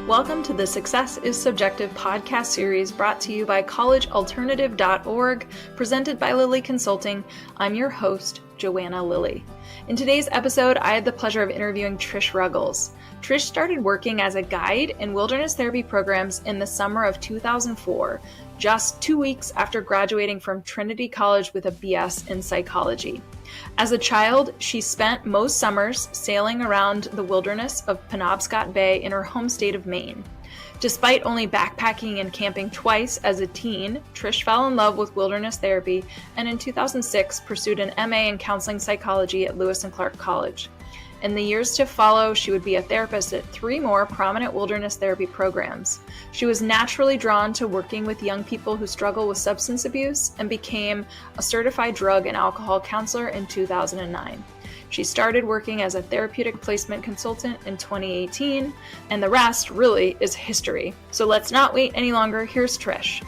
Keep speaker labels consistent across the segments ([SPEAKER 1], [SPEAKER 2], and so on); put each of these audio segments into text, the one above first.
[SPEAKER 1] Welcome to the Success is Subjective podcast series brought to you by collegealternative.org, presented by Lilley Consulting. I'm your host, Joanna Lilley. In today's episode, I had the pleasure of interviewing Trish Ruggles. Trish started working as a guide in wilderness therapy programs in the summer of 2004, just 2 weeks after graduating from Trinity College with a BS in psychology. As a child, she spent most summers sailing around the wilderness of Penobscot Bay in her home state of Maine. Despite only backpacking and camping twice as a teen, Trish fell in love with wilderness therapy and in 2006 pursued an MA in counseling psychology at Lewis and Clark College. In the years to follow, she would be a therapist at 3 more prominent wilderness therapy programs. She was naturally drawn to working with young people who struggle with substance abuse and became a certified drug and alcohol counselor in 2009. She started working as a therapeutic placement consultant in 2018, and the rest really is history. So let's not wait any longer. Here's Trish.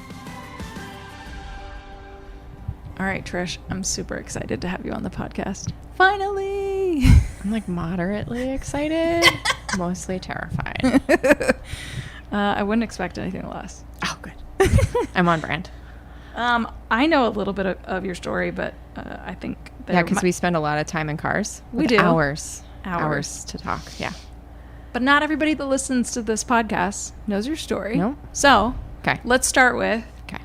[SPEAKER 1] All right, Trish, I'm super excited to have you on the podcast. Finally!
[SPEAKER 2] I'm like moderately excited, mostly terrified.
[SPEAKER 1] I wouldn't expect anything less.
[SPEAKER 2] Oh, good. I'm on brand.
[SPEAKER 1] I know a little bit of your story, but I think...
[SPEAKER 2] Yeah, because we spend a lot of time in cars.
[SPEAKER 1] We do.
[SPEAKER 2] Hours to talk, yeah.
[SPEAKER 1] But not everybody that listens to this podcast knows your story.
[SPEAKER 2] No.
[SPEAKER 1] So,
[SPEAKER 2] okay,
[SPEAKER 1] let's start with...
[SPEAKER 2] Okay.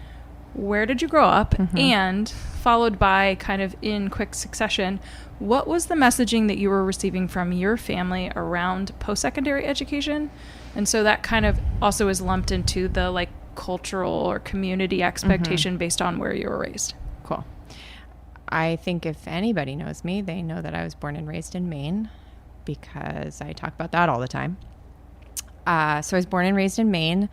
[SPEAKER 1] Where did you grow up? Mm-hmm. And followed by, kind of in quick succession, what was the messaging that you were receiving from your family around post-secondary education? And so that kind of also is lumped into the like cultural or community expectation based on where you were raised.
[SPEAKER 2] Cool. I think if anybody knows me, they know that I was born and raised in Maine because I talk about that all the time. So I was born and raised in Maine.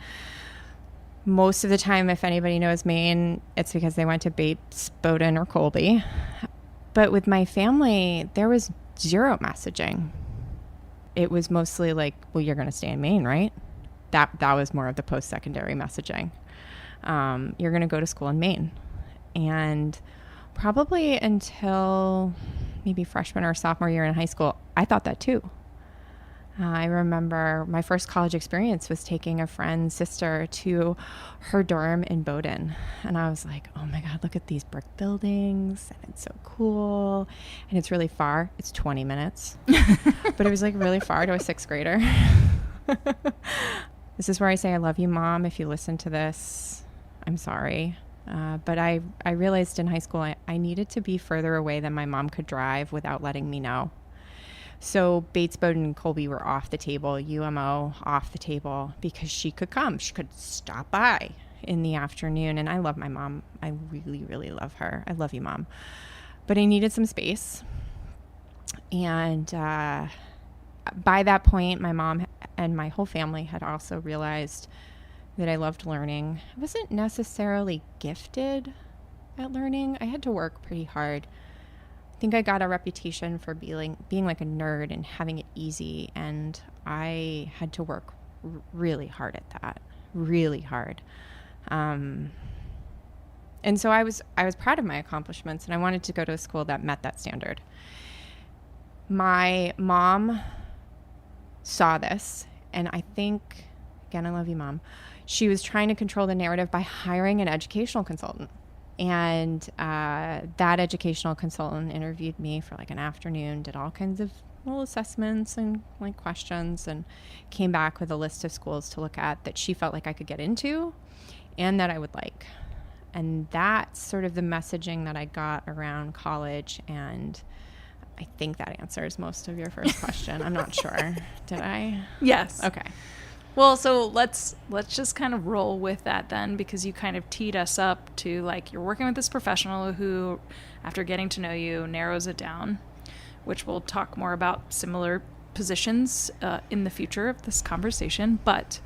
[SPEAKER 2] Most of the time, if anybody knows Maine, it's because they went to Bates, Bowdoin, or Colby. But with my family, there was zero messaging. It was mostly like, well, you're going to stay in Maine, right? That was more of the post-secondary messaging. You're going to go to school in Maine. And probably until maybe freshman or sophomore year in high school, I thought that too. I remember my first college experience was taking a friend's sister to her dorm in Bowdoin. And I was like, oh my God, look at these brick buildings. And it's so cool. And it's really far. It's 20 minutes. But it was like really far to a 6th grader. This is where I say, I love you, Mom. If you listen to this, I'm sorry. But I realized in high school I needed to be further away than my mom could drive without letting me know. So Bates, Bowdoin, and Colby were off the table, UMO off the table, because she could come. She could stop by in the afternoon. And I love my mom. I really, really love her. I love you, Mom. But I needed some space. And by that point, my mom and my whole family had also realized that I loved learning. I wasn't necessarily gifted at learning. I had to work pretty hard. I think I got a reputation for being like a nerd and having it easy, and I had to work really hard at that, really hard. And so I was proud of my accomplishments, and I wanted to go to a school that met that standard. My mom saw this, and I think, again, I love you, Mom, she was trying to control the narrative by hiring an educational consultant. And that educational consultant interviewed me for like an afternoon, did all kinds of little assessments and like questions, and came back with a list of schools to look at that she felt like I could get into and that I would like. And that's sort of the messaging that I got around college. And I think that answers most of your first question. I'm not sure. Did I?
[SPEAKER 1] Yes.
[SPEAKER 2] Okay.
[SPEAKER 1] Well, so let's just kind of roll with that then, because you kind of teed us up to like you're working with this professional who, after getting to know you, narrows it down, which we'll talk more about similar positions in the future of this conversation. But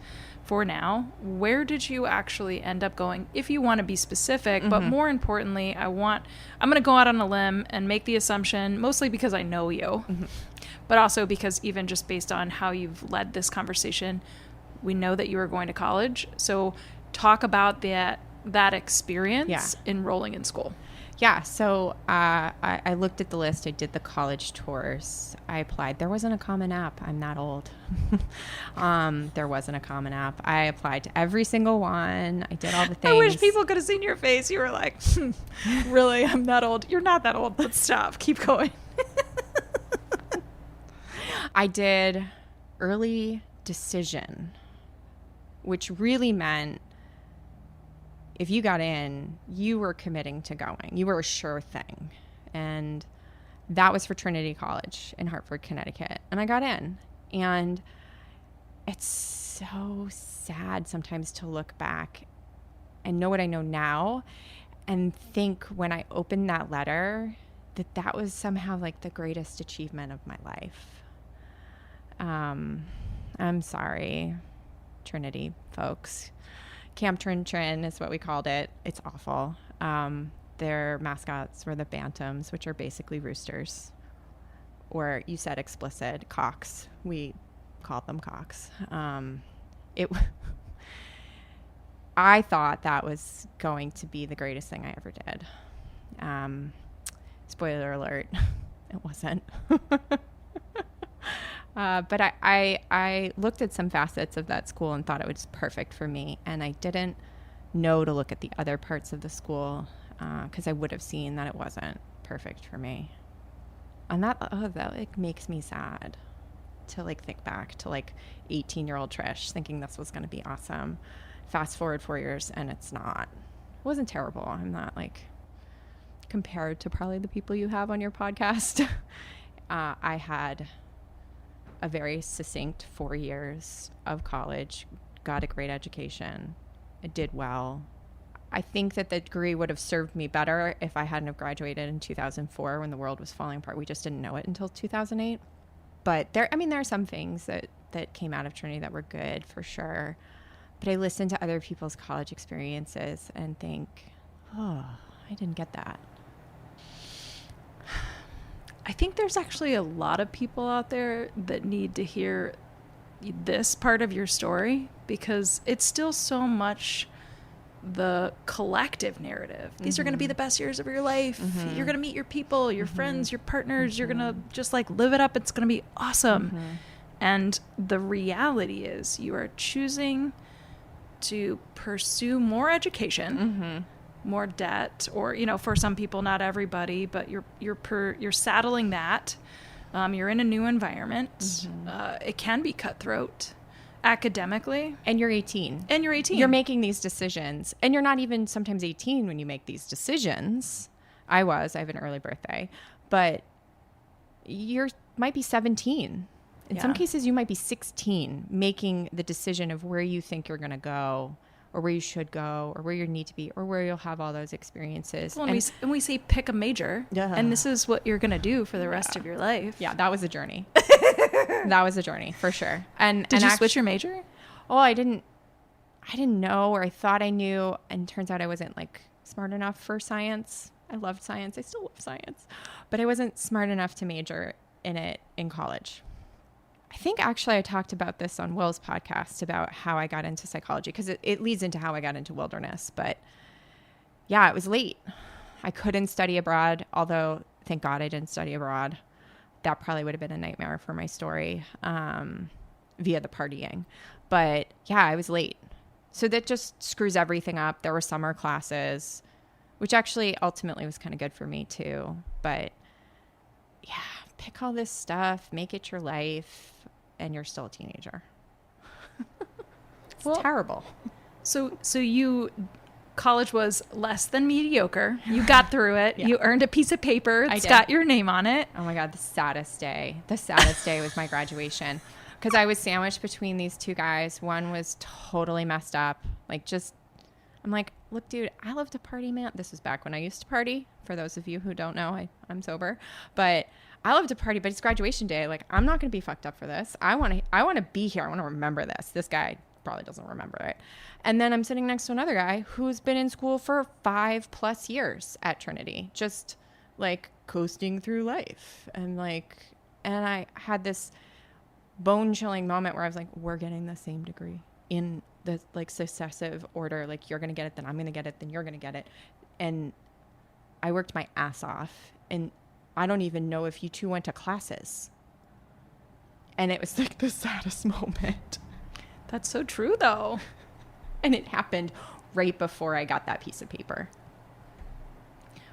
[SPEAKER 1] for now, where did you actually end up going, if you want to be specific? But more importantly, I'm going to go out on a limb and make the assumption, mostly because I know you, but also because even just based on how you've led this conversation, we know that you were going to college. So talk about that experience enrolling in school.
[SPEAKER 2] Yeah, so I looked at the list. I did the college tours. I applied. There wasn't a common app. I'm that old. There wasn't a common app. I applied to every single one. I did all the things.
[SPEAKER 1] I wish people could have seen your face. You were like, really, I'm that old. You're not that old, but stop. Keep going.
[SPEAKER 2] I did early decision, which really meant if you got in, you were committing to going. You were a sure thing. And that was for Trinity College in Hartford, Connecticut. And I got in. And it's so sad sometimes to look back and know what I know now and think when I opened that letter that was somehow like the greatest achievement of my life. I'm sorry, Trinity folks. Camp Trin is what we called it. It's awful. Their mascots were the bantams, which are basically roosters. Or you said explicit, cocks. We called them cocks. I thought that was going to be the greatest thing I ever did. Spoiler alert, it wasn't. But I looked at some facets of that school and thought it was perfect for me. And I didn't know to look at the other parts of the school because I would have seen that it wasn't perfect for me. And that like makes me sad to like think back to like 18-year-old Trish thinking this was going to be awesome. Fast forward 4 years and it's not. It wasn't terrible. I'm not like compared to probably the people you have on your podcast. I had a very succinct 4 years of college, got a great education, I did well. I think that the degree would have served me better if I hadn't have graduated in 2004 when the world was falling apart. We just didn't know it until 2008. But there are some things that came out of Trinity that were good for sure. But I listen to other people's college experiences and think, oh, I didn't get that.
[SPEAKER 1] I think there's actually a lot of people out there that need to hear this part of your story because it's still so much the collective narrative. These are going to be the best years of your life. You're going to meet your people, your friends, your partners. You're going to just like live it up. It's going to be awesome. And the reality is you are choosing to pursue more education, more debt, or, you know, for some people, not everybody, but you're saddling that. You're in a new environment. It can be cutthroat academically.
[SPEAKER 2] And you're 18. You're making these decisions. And you're not even sometimes 18 when you make these decisions. I have an early birthday. But you might be 17. In some cases, you might be 16 making the decision of where you think you're going to go or where you should go or where you need to be or where you'll have all those experiences.
[SPEAKER 1] Well, and we say pick a major, and this is what you're going to do for the rest of your life.
[SPEAKER 2] Yeah, that was a journey. That was a journey for sure. And
[SPEAKER 1] Did you switch your major?
[SPEAKER 2] Oh, I didn't know, or I thought I knew, and turns out I wasn't like smart enough for science. I loved science. I still love science, but I wasn't smart enough to major in it in college. I think actually I talked about this on Will's podcast about how I got into psychology because it leads into how I got into wilderness. But yeah, it was late. I couldn't study abroad, although thank God I didn't study abroad. That probably would have been a nightmare for my story via the partying. But yeah, I was late. So that just screws everything up. There were summer classes, which actually ultimately was kind of good for me too. But yeah, pick all this stuff, make it your life, and you're still a teenager. It's terrible.
[SPEAKER 1] So college was less than mediocre. You got through it. Yeah. You earned a piece of paper. It's got your name on it.
[SPEAKER 2] Oh my God, the saddest day. The saddest day was my graduation because I was sandwiched between these two guys. One was totally messed up. I'm like, look, dude, I love to party, man. This was back when I used to party. For those of you who don't know, I'm sober. But I love to party, but it's graduation day. Like, I'm not going to be fucked up for this. I want to be here. I want to remember this. This guy probably doesn't remember it. And then I'm sitting next to another guy who's been in school for 5+ years at Trinity, just like coasting through life. And I had this bone chilling moment where I was like, we're getting the same degree in the like successive order. Like, you're going to get it, then I'm going to get it, then you're going to get it. And I worked my ass off, and I don't even know if you two went to classes. And it was like the saddest moment.
[SPEAKER 1] That's so true, though.
[SPEAKER 2] And it happened right before I got that piece of paper.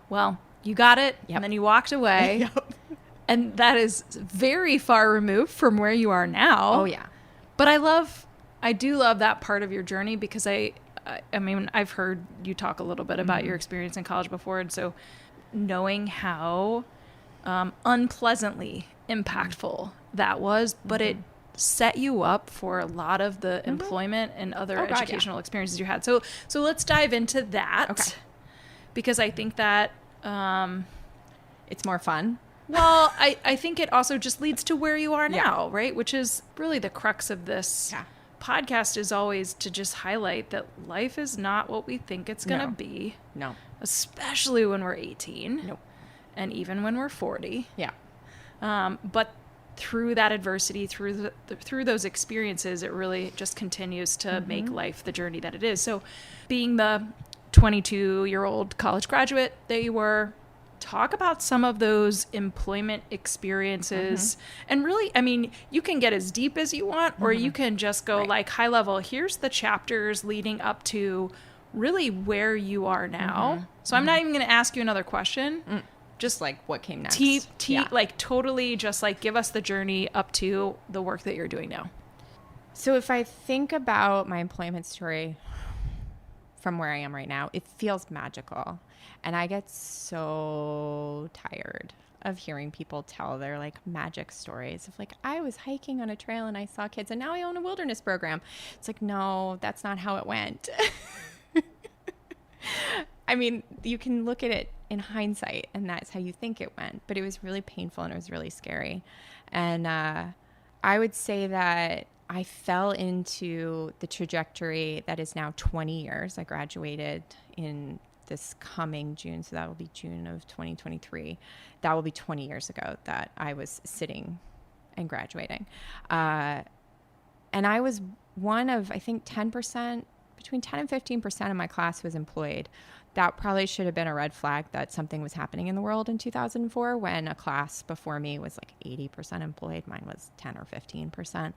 [SPEAKER 1] Well, you got it,
[SPEAKER 2] Yep.
[SPEAKER 1] and then you walked away.
[SPEAKER 2] Yep.
[SPEAKER 1] And that is very far removed from where you are now.
[SPEAKER 2] Oh, yeah.
[SPEAKER 1] But I do love that part of your journey, because I mean, I've heard you talk a little bit about your experience in college before. And so knowing how unpleasantly impactful that was, but it set you up for a lot of the employment and other educational experiences you had. So let's dive into that.
[SPEAKER 2] Okay.
[SPEAKER 1] Because I think that
[SPEAKER 2] It's more fun.
[SPEAKER 1] well, I think it also just leads to where you are now, right? Which is really the crux of this podcast, is always to just highlight that life is not what we think it's going to be.
[SPEAKER 2] No.
[SPEAKER 1] Especially when we're 18.
[SPEAKER 2] Nope.
[SPEAKER 1] And even when we're 40.
[SPEAKER 2] Yeah.
[SPEAKER 1] But through that adversity, through those experiences, it really just continues to make life the journey that it is. So being the 22-year-old college graduate that you were, talk about some of those employment experiences. And really, I mean, you can get as deep as you want, or you can just go like high level. Here's the chapters leading up to really where you are now. So I'm not even going to ask you another question.
[SPEAKER 2] Just like what came next.
[SPEAKER 1] Like totally just like give us the journey up to the work that you're doing now.
[SPEAKER 2] So if I think about my employment story from where I am right now, it feels magical. And I get so tired of hearing people tell their like magic stories of like, I was hiking on a trail and I saw kids and now I own a wilderness program. It's like, no, that's not how it went. I mean, you can look at it in hindsight and that's how you think it went, but it was really painful and it was really scary. And I would say that I fell into the trajectory that is now 20 years. I graduated in this coming June, so that will be June of 2023. That will be 20 years ago that I was sitting and graduating. And I was one of, I think, 10%, between 10 and 15% of my class was employed. That probably should have been a red flag that something was happening in the world in 2004, when a class before me was like 80% employed. Mine was 10 or 15%.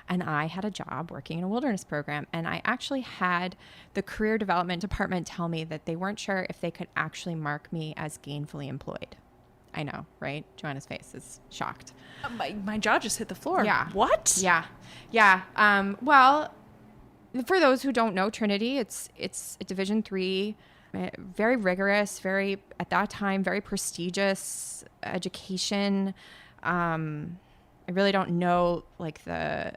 [SPEAKER 2] And I had a job working in a wilderness program. And I actually had the career development department tell me that they weren't sure if they could actually mark me as gainfully employed. I know, right? Joanna's face is shocked.
[SPEAKER 1] My jaw just hit the floor.
[SPEAKER 2] Yeah.
[SPEAKER 1] What?
[SPEAKER 2] Yeah. Well, for those who don't know, Trinity, it's a Division III, very rigorous, very, at that time, very prestigious education. I really don't know like the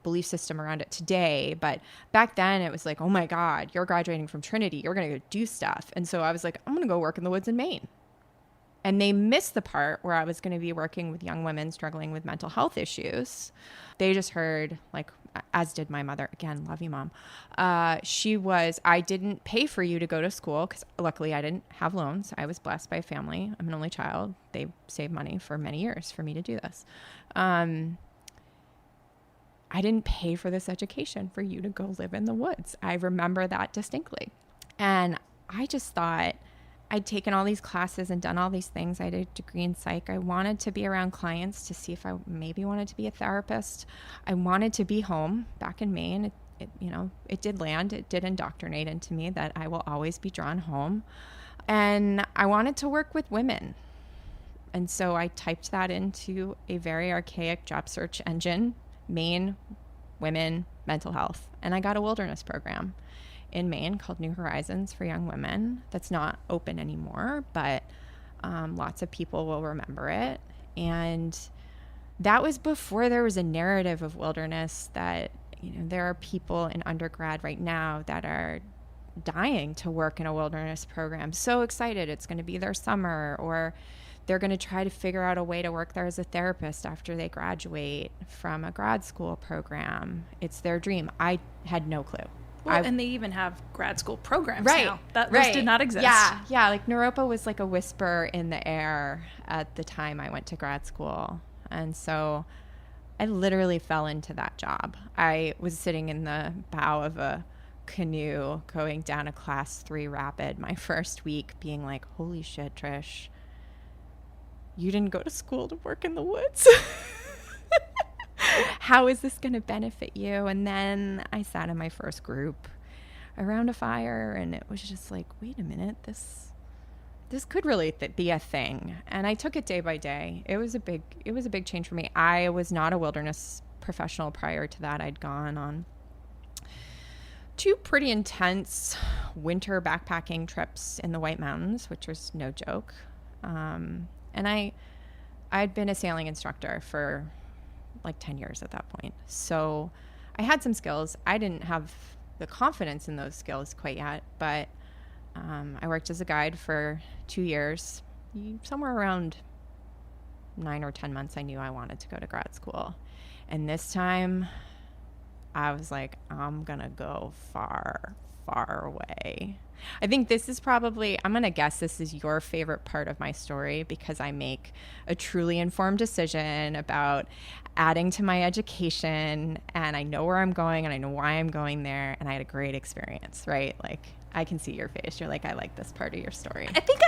[SPEAKER 2] belief system around it today, but back then it was like, oh my God, you're graduating from Trinity, you're going to go do stuff. And so I was like, I'm going to go work in the woods in Maine. And they missed the part where I was going to be working with young women struggling with mental health issues. They just heard, like, as did my mother, again, love you, Mom. I didn't pay for you to go to school because luckily I didn't have loans. I was blessed by a family. I'm an only child. They saved money for many years for me to do this. I didn't pay for this education for you to go live in the woods. I remember that distinctly. And I just thought, I'd taken all these classes and done all these things. I had a degree in psych. I wanted to be around clients to see if I maybe wanted to be a therapist. I wanted to be home back in Maine. It did land. It did indoctrinate into me that I will always be drawn home. And I wanted to work with women. And so I typed that into a very archaic job search engine, Maine, women, mental health. And I got a wilderness program in Maine called New Horizons for young women. That's not open anymore, but lots of people will remember it. And that was before there was a narrative of wilderness that, there are people in undergrad right now that are dying to work in a wilderness program. So excited it's going to be their summer, or they're going to try to figure out a way to work there as a therapist after they graduate from a grad school program. It's their dream. I had no clue.
[SPEAKER 1] Well, and they even have grad school programs now. Those did not exist.
[SPEAKER 2] Yeah. Like Naropa was like a whisper in the air at the time I went to grad school. And so I literally fell into that job. I was sitting in the bow of a canoe going down a class 3 rapid my first week, being like, holy shit, Trish, you didn't go to school to work in the woods. How is this going to benefit you? And then I sat in my first group around a fire, and it was just like, wait a minute, this could really be a thing. And I took it day by day. It was a big change for me. I was not a wilderness professional prior to that. I'd gone on 2 pretty intense winter backpacking trips in the White Mountains, which was no joke. And I'd been a sailing instructor for like 10 years at that point. So I had some skills. I didn't have the confidence in those skills quite yet, but I worked as a guide for 2 years. Somewhere around 9 or 10 months, I knew I wanted to go to grad school. And this time I was like, I'm going to go far, far away. I think this is probably, I'm going to guess this is your favorite part of my story, because I make a truly informed decision about adding to my education, and I know where I'm going and I know why I'm going there, and I had a great experience, right? Like, I can see your face. You're like, I like this part of your story.
[SPEAKER 1] I think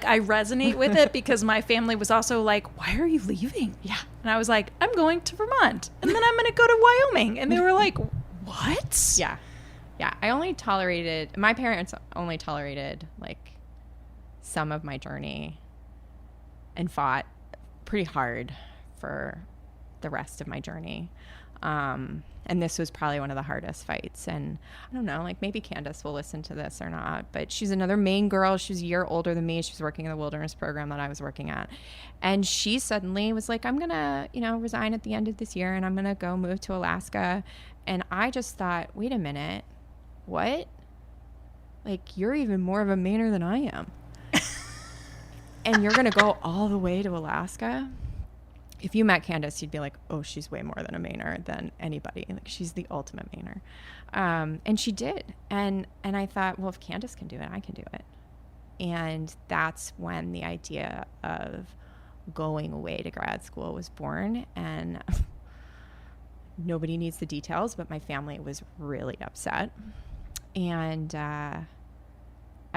[SPEAKER 1] I resonate with it because my family was also like, why are you leaving?
[SPEAKER 2] Yeah.
[SPEAKER 1] And I was like, I'm going to Vermont, and then I'm going to go to Wyoming. And they were like, what?
[SPEAKER 2] Yeah. Yeah. My parents only tolerated like some of my journey and fought pretty hard for the rest of my journey. And this was probably one of the hardest fights. And I don't know, like maybe Candace will listen to this or not, but she's another Maine girl. She's a year older than me. She was working in the wilderness program that I was working at. And she suddenly was like, I'm going to, resign at the end of this year, and I'm going to go move to Alaska. And I just thought, wait a minute, what? Like, you're even more of a Mainer than I am. And you're going to go all the way to Alaska? If you met Candace, you'd be like, oh, she's way more than a Mainer than anybody. Like, she's the ultimate Mainer. And she did. And I thought, well, if Candace can do it, I can do it. And that's when the idea of going away to grad school was born. And nobody needs the details, but my family was really upset. And I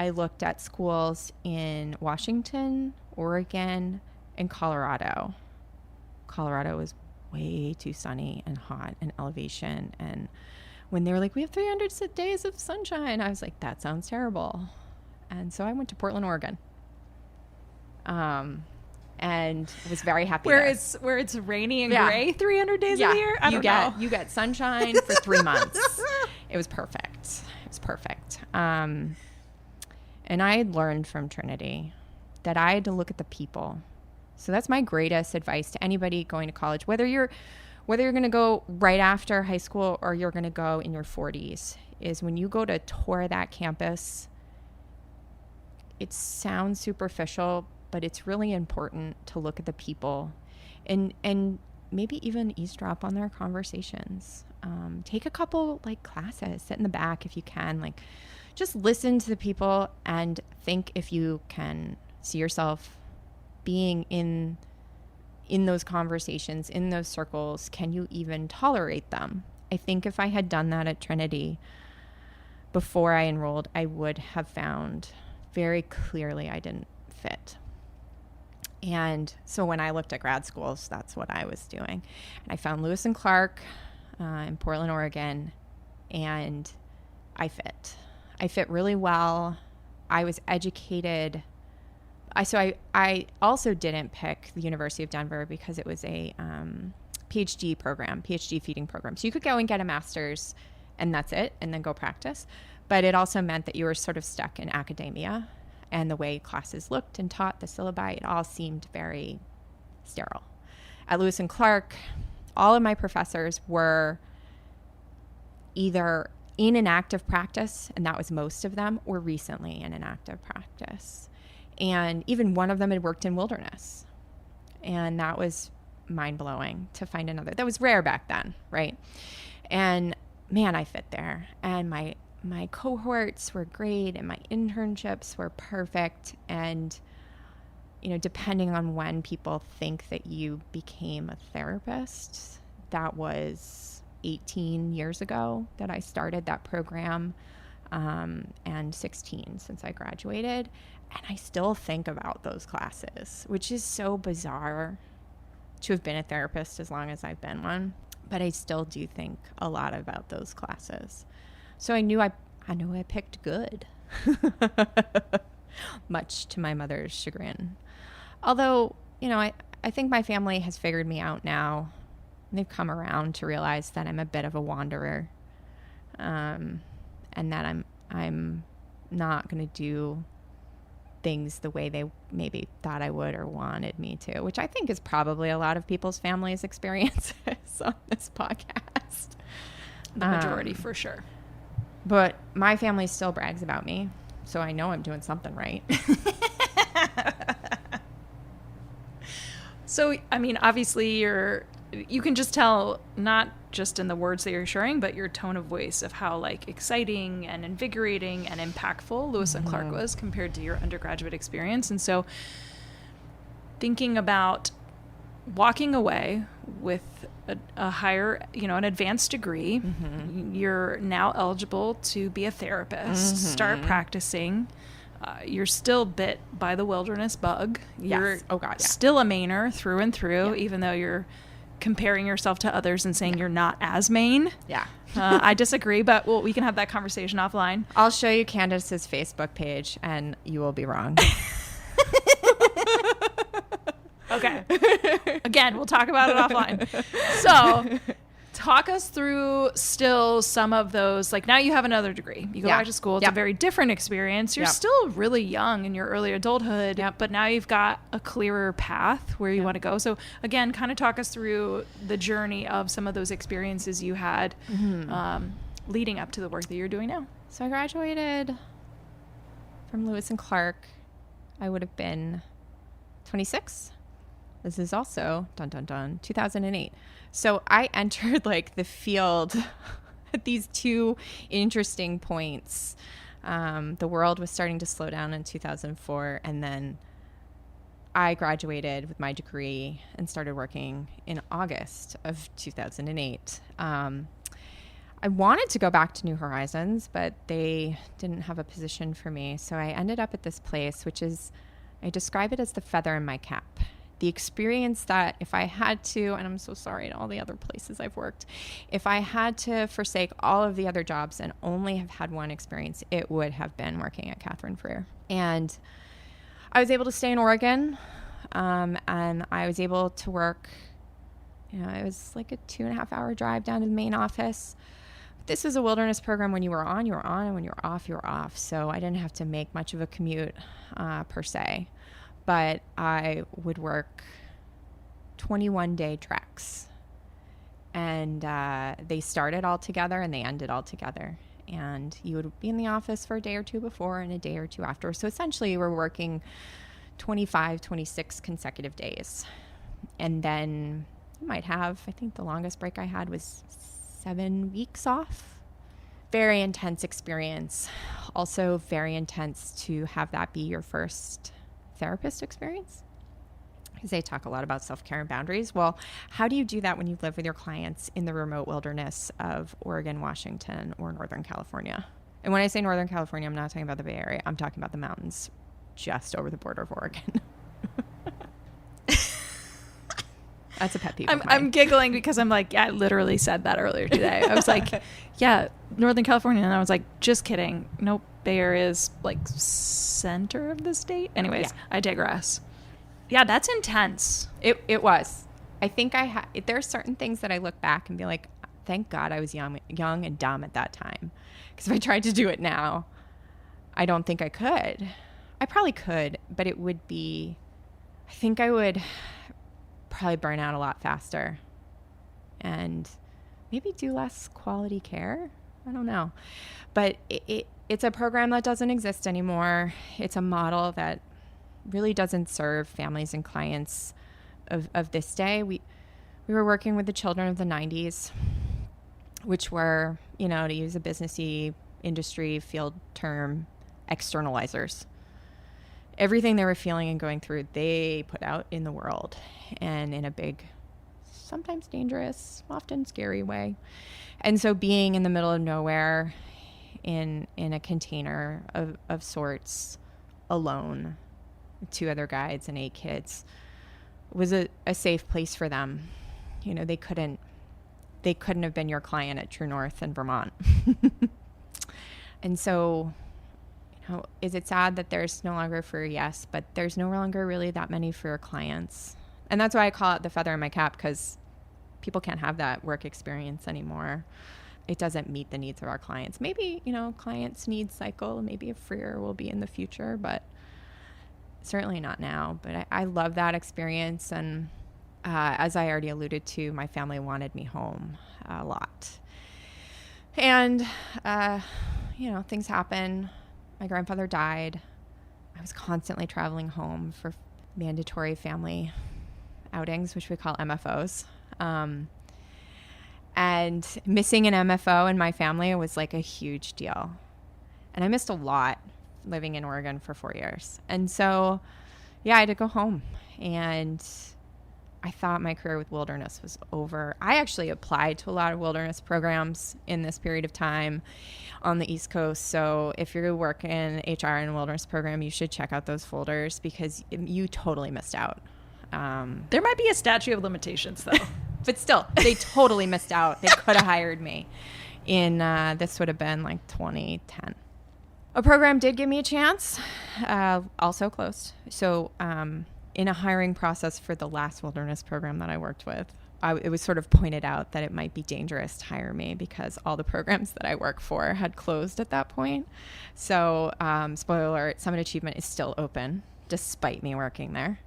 [SPEAKER 2] looked at schools in Washington, Oregon, and Colorado. Colorado was way too sunny and hot and elevation. And when they were like, we have 300 days of sunshine, I was like, that sounds terrible. And so I went to Portland, Oregon. And was very happy
[SPEAKER 1] where it's rainy and gray 300 days of the year.
[SPEAKER 2] You get sunshine for 3 months. It was perfect. And I had learned from Trinity that I had to look at the people. So that's my greatest advice to anybody going to college, whether you're going to go right after high school or you're going to go in your 40s, is when you go to tour that campus, it sounds superficial, but it's really important to look at the people and maybe even eavesdrop on their conversations. Take a couple classes, sit in the back if you can, just listen to the people and think if you can see yourself being in those conversations, in those circles. Can you even tolerate them? I think if I had done that at Trinity before I enrolled, I would have found very clearly I didn't fit. And so when I looked at grad schools, that's what I was doing. And I found Lewis and Clark in Portland, Oregon, and I fit. I fit really well. I was educated. I also didn't pick the University of Denver because it was a PhD feeding program. So you could go and get a master's and that's it, and then go practice. But it also meant that you were sort of stuck in academia, and the way classes looked and taught, the syllabi, it all seemed very sterile. At Lewis and Clark, all of my professors were either in an active practice, and that was most of them, or recently in an active practice. And even one of them had worked in wilderness. And that was mind-blowing to find another. That was rare back then, right? And man, I fit there. And my cohorts were great, and my internships were perfect. And, depending on when people think that you became a therapist, that was 18 years ago that I started that program, and 16 since I graduated. And I still think about those classes, which is so bizarre to have been a therapist as long as I've been one. But I still do think a lot about those classes. So I knew I picked good, much to my mother's chagrin. Although, I think my family has figured me out now. They've come around to realize that I'm a bit of a wanderer, and that I'm not going to do things the way they maybe thought I would or wanted me to, which I think is probably a lot of people's families' experiences on this podcast.
[SPEAKER 1] The majority, for sure.
[SPEAKER 2] But my family still brags about me, so I know I'm doing something right.
[SPEAKER 1] So, I mean, obviously you can just tell, not just in the words that you're sharing, but your tone of voice of how like exciting and invigorating and impactful Lewis and Clark was compared to your undergraduate experience. And so thinking about walking away with a higher, an advanced degree, you're now eligible to be a therapist, start practicing. You're still bit by the wilderness bug. You're still a Mainer through and through, even though you're comparing yourself to others and saying you're not as Maine.
[SPEAKER 2] Yeah.
[SPEAKER 1] I disagree, but we can have that conversation offline.
[SPEAKER 2] I'll show you Candace's Facebook page and you will be wrong.
[SPEAKER 1] Okay. Again, we'll talk about it offline. So talk us through still some of those, like now you have another degree. You go back to school. It's a very different experience. You're still really young in your early adulthood, but now you've got a clearer path where you want to go. So again, kind of talk us through the journey of some of those experiences you had leading up to the work that you're doing now.
[SPEAKER 2] So I graduated from Lewis and Clark. I would have been 26. This is also, 2008. So I entered like the field at these two interesting points. The world was starting to slow down in 2004. And then I graduated with my degree and started working in August of 2008. I wanted to go back to New Horizons, but they didn't have a position for me. So I ended up at this place, which is, I describe it as the feather in my cap. The experience that if I had to, and I'm so sorry to all the other places I've worked, if I had to forsake all of the other jobs and only have had one experience, it would have been working at Catherine Freer. And I was able to stay in Oregon, and I was able to work, it was like a 2.5-hour drive down to the main office. This was a wilderness program. When you were on, and when you were off, you were off. So I didn't have to make much of a commute per se. But I would work 21-day treks. And they started all together and they ended all together. And you would be in the office for a day or two before and a day or two after. So essentially you were working 25, 26 consecutive days. And then you might have, I think the longest break I had was 7 weeks off. Very intense experience. Also very intense to have that be your first therapist experience, because they talk a lot about self-care and boundaries. Well, how do you do that when you live with your clients in the remote wilderness of Oregon, Washington, or Northern California? And when I say Northern California, I'm not talking about the Bay Area. I'm talking about the mountains just over the border of Oregon. That's a pet peeve of mine.
[SPEAKER 1] I'm giggling because I'm like, I literally said that earlier today. I was like, yeah, Northern California. And I was like, just kidding. Nope. Bay Area is like center of the state. Anyways, I digress. Yeah, that's intense.
[SPEAKER 2] It was. I think there are certain things that I look back and be like, thank God I was young and dumb at that time. Because if I tried to do it now, I don't think I could. I probably could, but it would be, I think I would probably burn out a lot faster and maybe do less quality care. I don't know. But it's a program that doesn't exist anymore. It's a model that really doesn't serve families and clients of this day. We were working with the children of the 90s, which were, to use a businessy industry field term, externalizers. Everything they were feeling and going through, they put out in the world and in a big sometimes dangerous, often scary way. And so being in the middle of nowhere in a container of sorts, alone, 2 other guides and 8 kids, was a safe place for them. You know, they couldn't have been your client at True North in Vermont. And so, you know, is it sad that there's no longer Freer? Yes, but there's no longer really that many Freer clients. And that's why I call it the feather in my cap, because people can't have that work experience anymore. It doesn't meet the needs of our clients. Maybe, you know, clients' needs cycle. Maybe a Freer will be in the future, but certainly not now. But I love that experience. And as I already alluded to, my family wanted me home a lot. And, you know, things happen. My grandfather died. I was constantly traveling home for mandatory family outings, which we call MFOs. And missing an MFO in my family was like a huge deal. And I missed a lot living in Oregon for 4 years. And so, yeah, I had to go home. And I thought my career with wilderness was over. I actually applied to a lot of wilderness programs in this period of time on the East Coast. So if you work in HR and wilderness program, you should check out those folders, because you totally missed out.
[SPEAKER 1] There might be a statute of limitations, though.
[SPEAKER 2] But still, they totally missed out. They could have hired me in, this would have been like 2010. A program did give me a chance, also closed. So in a hiring process for the last wilderness program that I worked with, it was sort of pointed out that it might be dangerous to hire me because all the programs that I work for had closed at that point. So spoiler alert, Summit Achievement is still open despite me working there.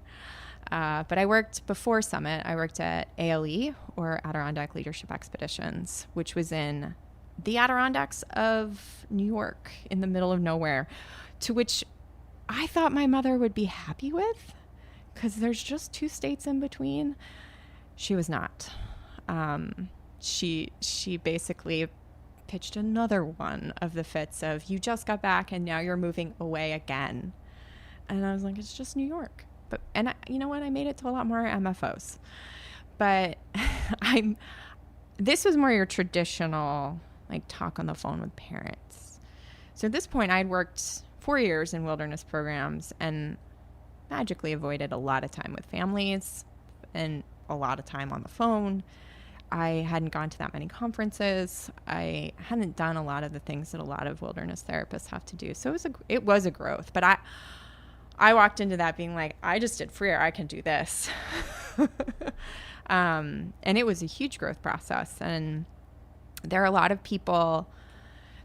[SPEAKER 2] But I worked before Summit. I worked at ALE, or Adirondack Leadership Expeditions, which was in the Adirondacks of New York, in the middle of nowhere, to which I thought my mother would be happy with, because there's just 2 states in between. She was not. She basically pitched another one of the fits of, you just got back and now you're moving away again. And I was like, it's just New York. You know what? I made it to a lot more MFOs. But this was more your traditional, like, talk on the phone with parents. So at this point, I'd worked 4 years in wilderness programs and magically avoided a lot of time with families and a lot of time on the phone. I hadn't gone to that many conferences. I hadn't done a lot of the things that a lot of wilderness therapists have to do. So it was a growth. But I walked into that being like, I just did Freer. I can do this. And it was a huge growth process. And there are a lot of people.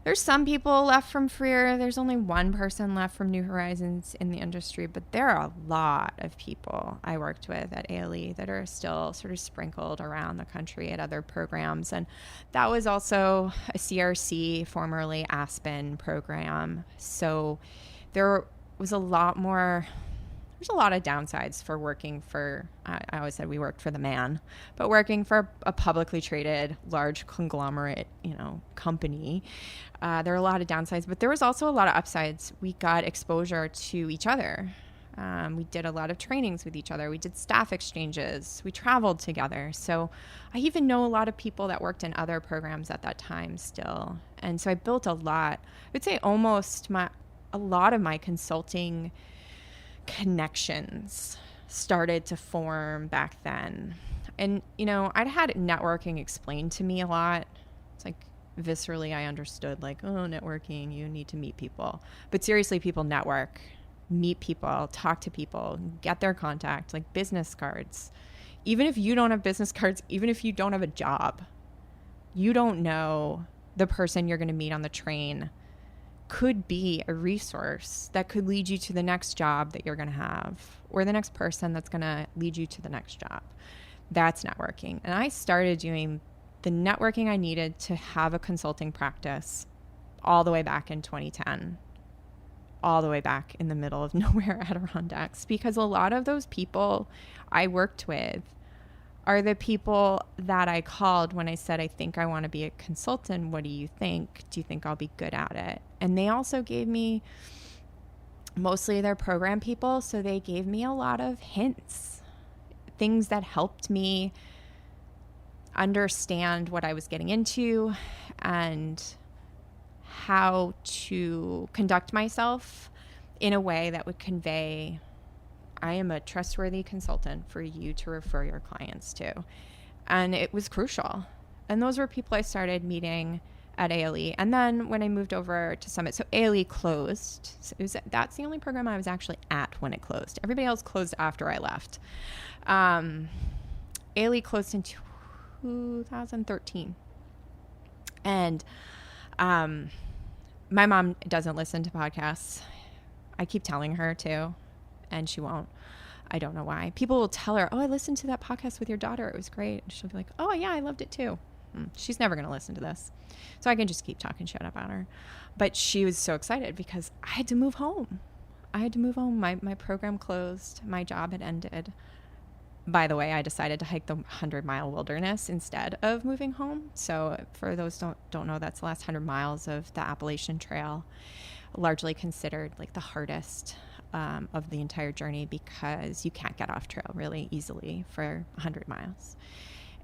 [SPEAKER 2] There's some people left from Freer. There's only one person left from New Horizons in the industry, but there are a lot of people I worked with at ALE that are still sort of sprinkled around the country at other programs. And that was also a CRC, formerly Aspen program. So there was a lot more. There's a lot of downsides for working for, I always said we worked for the man, but working for a publicly traded large conglomerate, company. There are a lot of downsides, but there was also a lot of upsides. We got exposure to each other. We did a lot of trainings with each other. We did staff exchanges. We traveled together. So I even know a lot of people that worked in other programs at that time still. And so I built a lot. I would say a lot of my consulting connections started to form back then. And, I'd had networking explained to me a lot. It's like viscerally I understood, like, oh, networking, you need to meet people. But seriously, people network, meet people, talk to people, get their contact, like business cards. Even if you don't have business cards, even if you don't have a job, you don't know the person you're going to meet on the train could be a resource that could lead you to the next job that you're going to have, or the next person that's going to lead you to the next job. That's networking. And I started doing the networking I needed to have a consulting practice all the way back in 2010, all the way back in the middle of nowhere Adirondacks, because a lot of those people I worked with are the people that I called when I said, I think I want to be a consultant. What do you think? Do you think I'll be good at it? And they also gave me, mostly their program people, so they gave me a lot of hints, things that helped me understand what I was getting into and how to conduct myself in a way that would convey, I am a trustworthy consultant for you to refer your clients to. And it was crucial. And those were people I started meeting at ALE. And then when I moved over to Summit, so ALE closed. So that's the only program I was actually at when it closed. Everybody else closed after I left. ALE closed in 2013. And my mom doesn't listen to podcasts. I keep telling her to, and she won't. I don't know why. People will tell her, oh, I listened to that podcast with your daughter. It was great. And she'll be like, oh, yeah, I loved it too. She's never going to listen to this. So I can just keep talking shit about her. But she was so excited because I had to move home. My program closed. My job had ended. By the way, I decided to hike the 100-mile wilderness instead of moving home. So for those don't know, that's the last 100 miles of the Appalachian Trail, largely considered like the hardest of the entire journey because you can't get off trail really easily for 100 miles.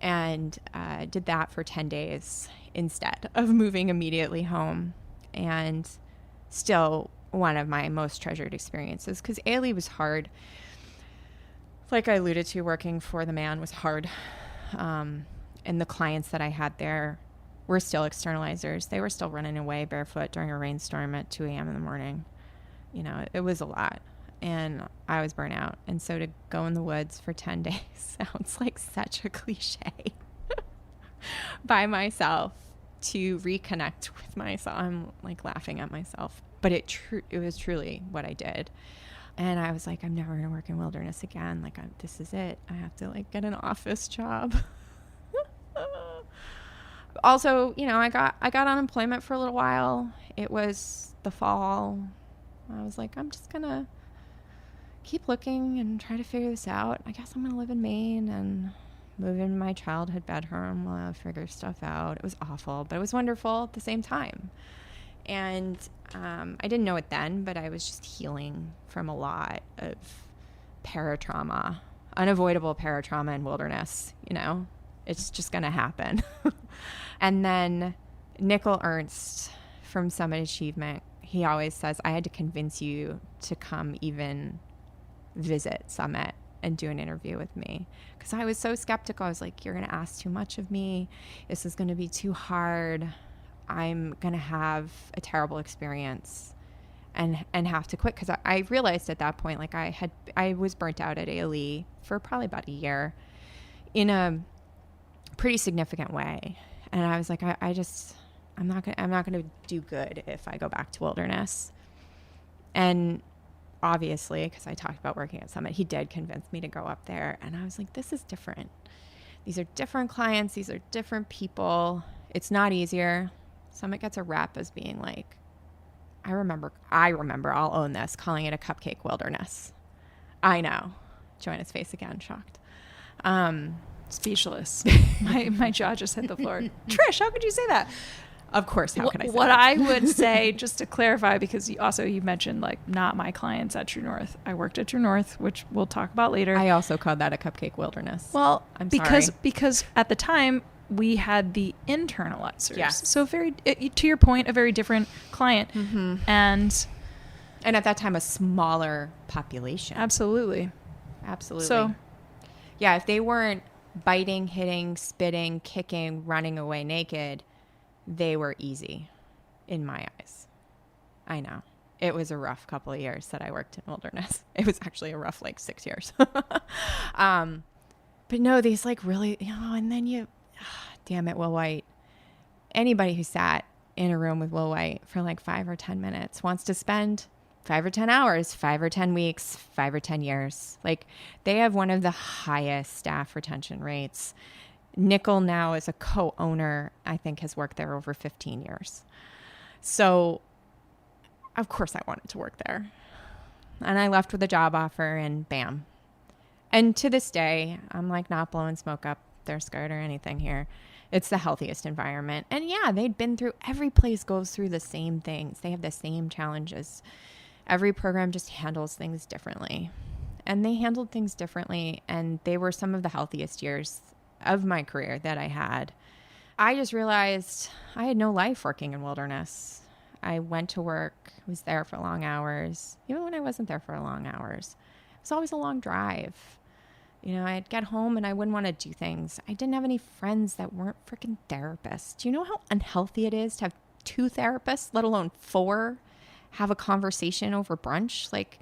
[SPEAKER 2] And did that for 10 days instead of moving immediately home. And still one of my most treasured experiences because ALE was hard. Like I alluded to, working for the man was hard. And the clients that I had there were still externalizers. They were still running away barefoot during a rainstorm at 2 a.m. in the morning. You know, it was a lot. And I was burnt out. And so to go in the woods for 10 days sounds like such a cliche by myself to reconnect with myself. I'm like laughing at myself. But it was truly what I did. And I was like, I'm never going to work in wilderness again. Like, this is it. I have to like get an office job. Also, you know, I got unemployment for a little while. It was the fall. I was like, I'm just going to keep looking and try to figure this out. I guess I'm going to live in Maine and move in my childhood bedroom while I figure stuff out. It was awful, but it was wonderful at the same time. And I didn't know it then, but I was just healing from a lot of paratrauma, unavoidable paratrauma in wilderness. You know, it's just going to happen. And then Nickel Ernst from Summit Achievement, he always says, I had to convince you to come even visit Summit and do an interview with me. Because I was so skeptical. I was like, you're going to ask too much of me. This is going to be too hard. I'm going to have a terrible experience and have to quit. Because I realized at that point, like I was burnt out at ALE for probably about a year in a pretty significant way. And I was like, I'm not going to do good if I go back to wilderness. And obviously, because I talked about working at Summit, he did convince me to go up there. And I was like, this is different. These are different clients. These are different people. It's not easier. Summit gets a rep as being like, I remember, I'll own this, calling it a cupcake wilderness. I know. Joanna's face again, shocked.
[SPEAKER 1] Speechless. My jaw just hit the floor. Trish, how could you say that?
[SPEAKER 2] Of course, how can I say
[SPEAKER 1] what
[SPEAKER 2] that?
[SPEAKER 1] I would say, just to clarify, because you mentioned like not my clients at True North. I worked at True North, which we'll talk about later.
[SPEAKER 2] I also called that a cupcake wilderness.
[SPEAKER 1] Well,
[SPEAKER 2] I'm
[SPEAKER 1] because
[SPEAKER 2] sorry.
[SPEAKER 1] because at the time we had the internalizers.
[SPEAKER 2] Yes.
[SPEAKER 1] So to your point, a very different client.
[SPEAKER 2] Mm-hmm.
[SPEAKER 1] And
[SPEAKER 2] at that time, a smaller population.
[SPEAKER 1] Absolutely.
[SPEAKER 2] So, yeah, if they weren't biting, hitting, spitting, kicking, running away naked, they were easy in my eyes. I know. It was a rough couple of years that I worked in wilderness. It was actually a rough, 6 years. But no, these really, and then damn it, Will White. Anybody who sat in a room with Will White for 5 or 10 minutes wants to spend 5 or 10 hours, 5 or 10 weeks, 5 or 10 years. They have one of the highest staff retention rates. Nickel now as a co-owner, I think, has worked there over 15 years. So, of course, I wanted to work there. And I left with a job offer and bam. And to this day, I'm not blowing smoke up their skirt or anything here. It's the healthiest environment. And yeah, they'd been through, every place goes through the same things. They have the same challenges. Every program just handles things differently. And they handled things differently. And they were some of the healthiest years of my career that I had, I just realized I had no life working in wilderness. I went to work, was there for long hours. Even when I wasn't there for long hours, it was always a long drive. I'd get home and I wouldn't want to do things. I didn't have any friends that weren't freaking therapists. Do you know how unhealthy it is to have 2 therapists, let alone 4, have a conversation over brunch? Like,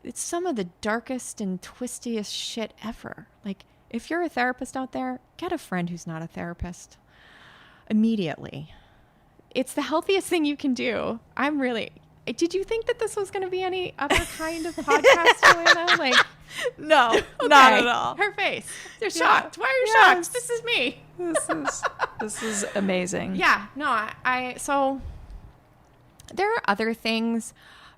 [SPEAKER 2] it's some of the darkest and twistiest shit ever. Like, if you're a therapist out there, get a friend who's not a therapist immediately. It's the healthiest thing you can do. Did you think that this was going to be any other kind of podcast, Joanna? Like,
[SPEAKER 1] no,
[SPEAKER 2] okay.
[SPEAKER 1] Not at all.
[SPEAKER 2] Her face. They're shocked. Why are you shocked? This is me.
[SPEAKER 1] This is amazing.
[SPEAKER 2] Yeah. No, so there are other things.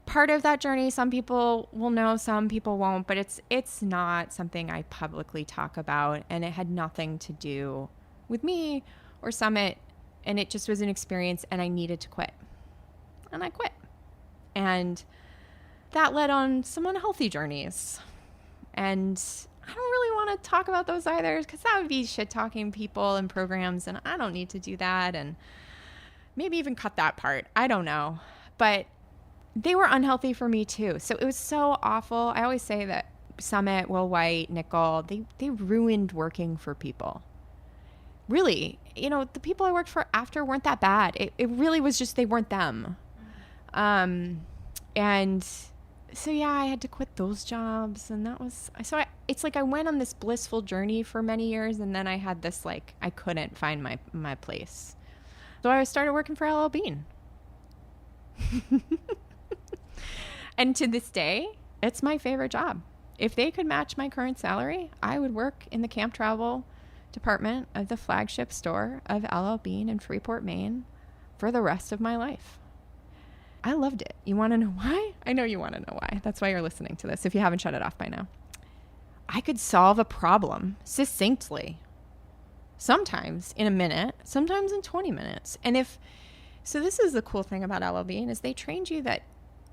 [SPEAKER 2] Part of that journey, some people will know, some people won't, but it's not something I publicly talk about, and it had nothing to do with me or Summit, and it just was an experience, and I needed to quit. And I quit. And that led on some unhealthy journeys. And I don't really want to talk about those either, because that would be shit-talking people and programs, and I don't need to do that, and maybe even cut that part. I don't know. But they were unhealthy for me too. So it was so awful. I always say that Summit, Will White, Nickel, they ruined working for people. Really, the people I worked for after weren't that bad. It really was just they weren't them. And so, yeah, I had to quit those jobs, and it's like I went on this blissful journey for many years, and then I had this, like, I couldn't find my place. So I started working for LL Bean. And to this day, it's my favorite job. If they could match my current salary, I would work in the camp travel department of the flagship store of LL Bean in Freeport, Maine for the rest of my life. I loved it. You want to know why? I know you want to know why. That's why you're listening to this, if you haven't shut it off by now. I could solve a problem succinctly. Sometimes in a minute, sometimes in 20 minutes. So this is the cool thing about LL Bean is they trained you that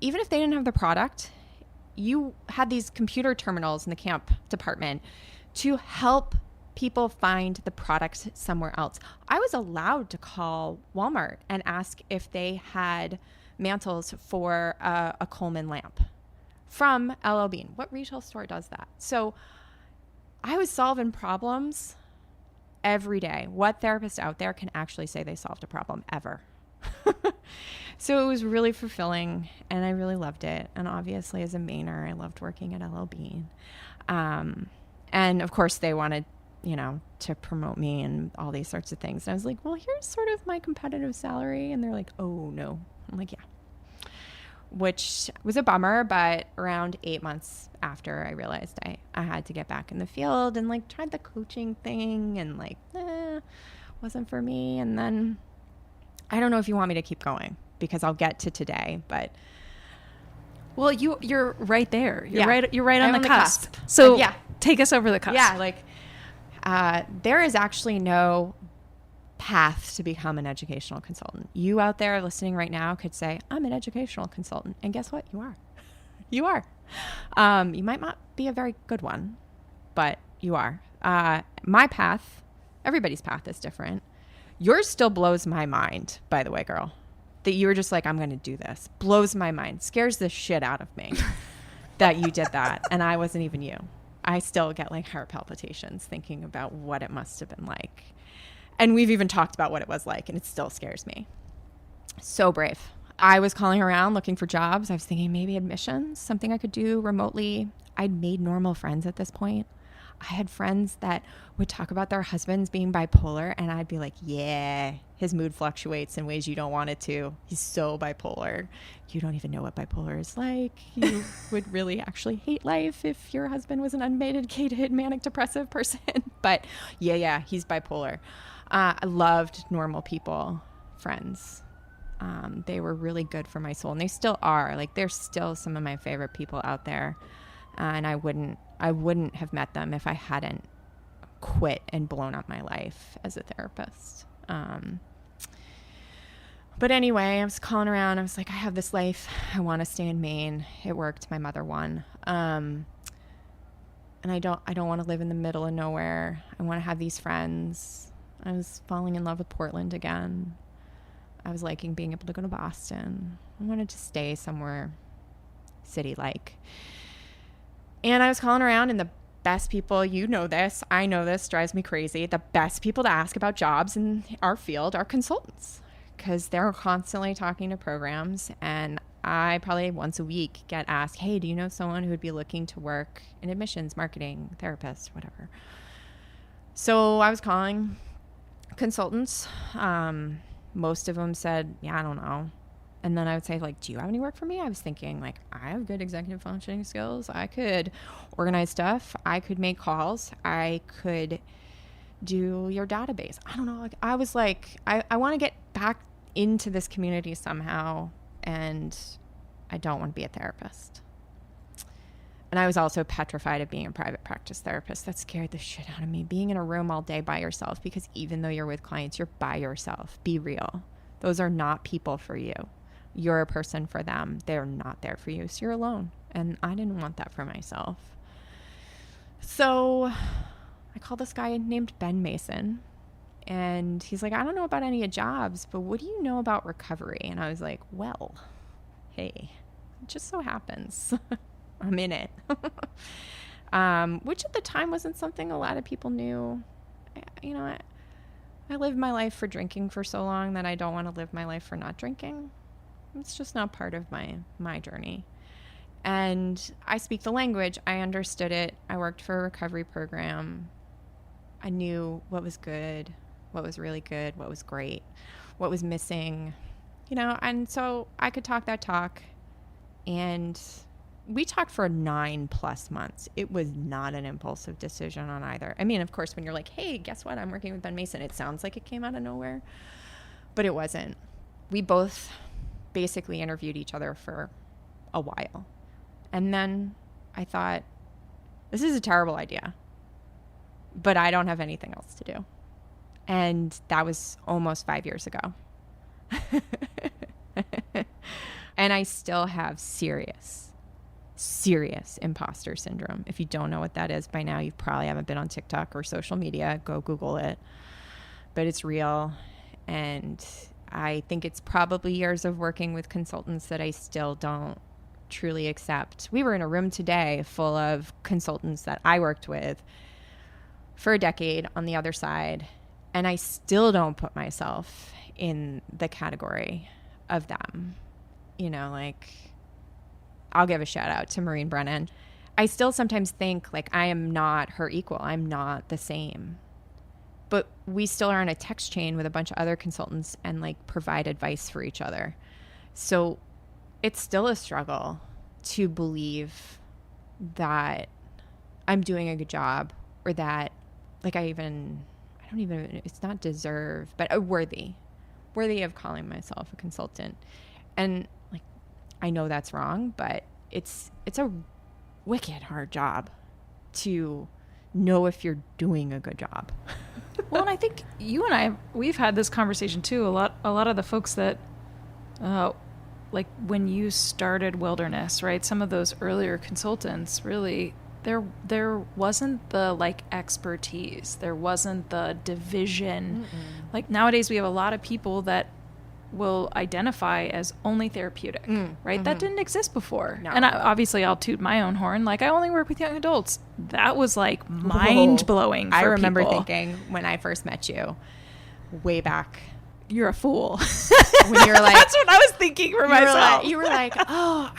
[SPEAKER 2] even if they didn't have the product, you had these computer terminals in the camp department to help people find the product somewhere else. I was allowed to call Walmart and ask if they had mantles for a Coleman lamp from LL Bean. What retail store does that? So I was solving problems every day. What therapist out there can actually say they solved a problem ever? So it was really fulfilling, and I really loved it. And obviously, as a Mainer, I loved working at LL Bean. And of course, they wanted, to promote me and all these sorts of things. And I was like, well, here's sort of my competitive salary. And they're like, oh, no. I'm like, yeah. Which was a bummer, but around 8 months after, I realized I had to get back in the field and, like, tried the coaching thing and, like, wasn't for me. And then I don't know if you want me to keep going, because I'll get to today, but
[SPEAKER 1] well, you're right there. You're
[SPEAKER 2] yeah.
[SPEAKER 1] right on the cusp. So yeah. Take us over the cusp.
[SPEAKER 2] Yeah, like there is actually no path to become an educational consultant. You out there listening right now could say, I'm an educational consultant, and guess what? You are. You are. You might not be a very good one, but you are. My path, everybody's path is different. Yours still blows my mind, by the way, girl. That you were just like, I'm going to do this. Blows my mind. Scares the shit out of me that you did that. And I wasn't even you. I still get like heart palpitations thinking about what it must have been like. And we've even talked about what it was like, and it still scares me. So brave. I was calling around looking for jobs. I was thinking maybe admissions, something I could do remotely. I'd made normal friends at this point. I had friends that would talk about their husbands being bipolar, and I'd be like, yeah, his mood fluctuates in ways you don't want it to. He's so bipolar. You don't even know what bipolar is like. You would really actually hate life if your husband was an unmedicated manic depressive person. But yeah, he's bipolar. I loved normal people, friends. They were really good for my soul, and they still are. Like, they're still some of my favorite people out there. And I wouldn't have met them if I hadn't quit and blown up my life as a therapist. But anyway, I was calling around. I was like, I have this life. I want to stay in Maine. It worked. My mother won. And I don't want to live in the middle of nowhere. I want to have these friends. I was falling in love with Portland again. I was liking being able to go to Boston. I wanted to stay somewhere city-like. And I was calling around, and the best people, you know this, I know this, drives me crazy. The best people to ask about jobs in our field are consultants, because they're constantly talking to programs. And I probably once a week get asked, hey, do you know someone who would be looking to work in admissions, marketing, therapist, whatever. So I was calling consultants. Most of them said, yeah, I don't know. And then I would say, like, do you have any work for me? I was thinking, like, I have good executive functioning skills. I could organize stuff. I could make calls. I could do your database. I don't know. Like, I was like, I want to get back into this community somehow, and I don't want to be a therapist. And I was also petrified of being a private practice therapist. That scared the shit out of me. Being in a room all day by yourself, because even though you're with clients, you're by yourself. Be real. Those are not people for you. You're a person for them. They're not there for you. So you're alone. And I didn't want that for myself. So I called this guy named Ben Mason. And he's like, I don't know about any jobs, but what do you know about recovery? And I was like, well, hey, it just so happens I'm in it. Which at the time wasn't something a lot of people knew. I lived my life for drinking for so long that I don't want to live my life for not drinking. It's just not part of my journey. And I speak the language. I understood it. I worked for a recovery program. I knew what was good, what was really good, what was great, what was missing, and so I could talk that talk. And we talked for 9+ months. It was not an impulsive decision on either. I mean, of course, when you're like, hey, guess what? I'm working with Ben Mason. It sounds like it came out of nowhere, but it wasn't. We both basically interviewed each other for a while. And then I thought, this is a terrible idea, but I don't have anything else to do. And that was almost 5 years ago. And I still have serious imposter syndrome. If you don't know what that is by now, you probably haven't been on TikTok or social media. Go Google it. But it's real. And I think it's probably years of working with consultants that I still don't truly accept. We were in a room today full of consultants that I worked with for a decade on the other side, and I still don't put myself in the category of them. I'll give a shout out to Maureen Brennan. I still sometimes think like I am not her equal. I'm not the same. But we still are on a text chain with a bunch of other consultants and like provide advice for each other. So it's still a struggle to believe that I'm doing a good job, or that like it's not deserve, but worthy of calling myself a consultant. And like, I know that's wrong, but it's a wicked hard job to know if you're doing a good job.
[SPEAKER 1] Well, and I think you and we've had this conversation too. A lot of the folks that, like when you started Wilderness, right? Some of those earlier consultants, really, there wasn't the like expertise. There wasn't the division. Mm-mm. Like nowadays we have a lot of people that will identify as only therapeutic, right? Mm-hmm. That didn't exist before. No. And obviously I'll toot my own horn. Like I only work with young adults. That was like mind blowing for
[SPEAKER 2] I remember
[SPEAKER 1] people.
[SPEAKER 2] Thinking when I first met you way back,
[SPEAKER 1] you're a fool.
[SPEAKER 2] When you're like,
[SPEAKER 1] that's what I was thinking for myself.
[SPEAKER 2] You were like, oh,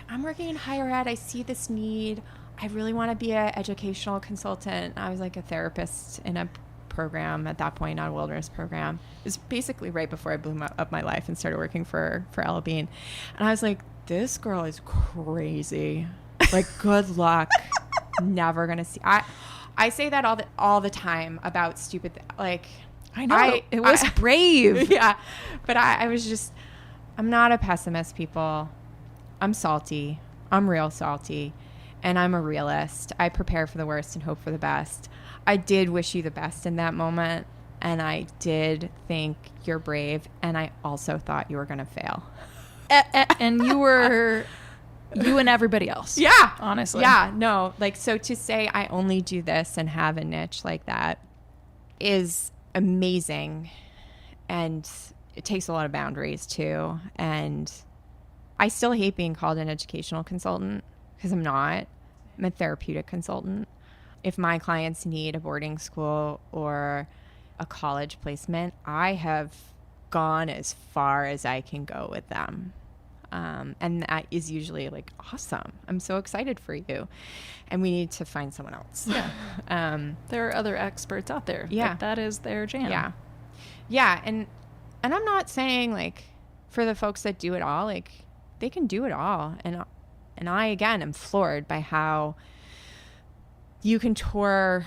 [SPEAKER 2] I'm working in higher ed. I see this need. I really want to be an educational consultant. I was like a therapist in a program at that point, not a wilderness program. It was basically right before I blew up my life and started working for Ella Bean. And I was like, this girl is crazy. Like, good luck. Never gonna see. I say that all the time about stupid like.
[SPEAKER 1] I know it was brave.
[SPEAKER 2] Yeah, but I was just. I'm not a pessimist, people. I'm salty. I'm real salty, and I'm a realist. I prepare for the worst and hope for the best. I did wish you the best in that moment, and I did think you're brave, and I also thought you were going to fail.
[SPEAKER 1] And you were You and everybody else.
[SPEAKER 2] Yeah.
[SPEAKER 1] Honestly.
[SPEAKER 2] Yeah. No, like, so to say I only do this and have a niche like that is amazing. And it takes a lot of boundaries too. And I still hate being called an educational consultant because I'm not. I'm a therapeutic consultant. If my clients need a boarding school or a college placement, I have gone as far as I can go with them. And that is usually like, awesome. I'm so excited for you. And we need to find someone else.
[SPEAKER 1] Yeah. There are other experts out there.
[SPEAKER 2] Yeah.
[SPEAKER 1] That is their jam.
[SPEAKER 2] Yeah. Yeah. And I'm not saying like for the folks that do it all, like they can do it all. And I, again, am floored by how you can tour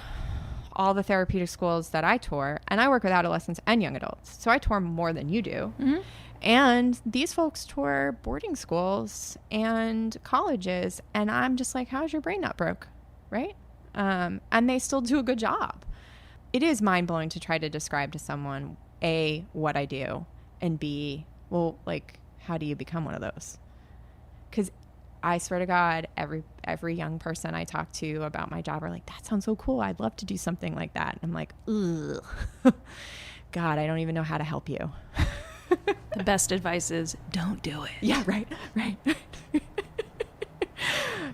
[SPEAKER 2] all the therapeutic schools that I tour, and I work with adolescents and young adults. So I tour more than you do. Mm-hmm. And these folks tour boarding schools and colleges. And I'm just like, how's your brain not broke? Right? And they still do a good job. It is mind blowing to try to describe to someone, A, what I do, and B, well, like, how do you become one of those? Because I swear to God, every young person I talk to about my job are like, that sounds so cool. I'd love to do something like that. And I'm like, ugh, God, I don't even know how to help you.
[SPEAKER 1] The best advice is don't do it.
[SPEAKER 2] Yeah, right.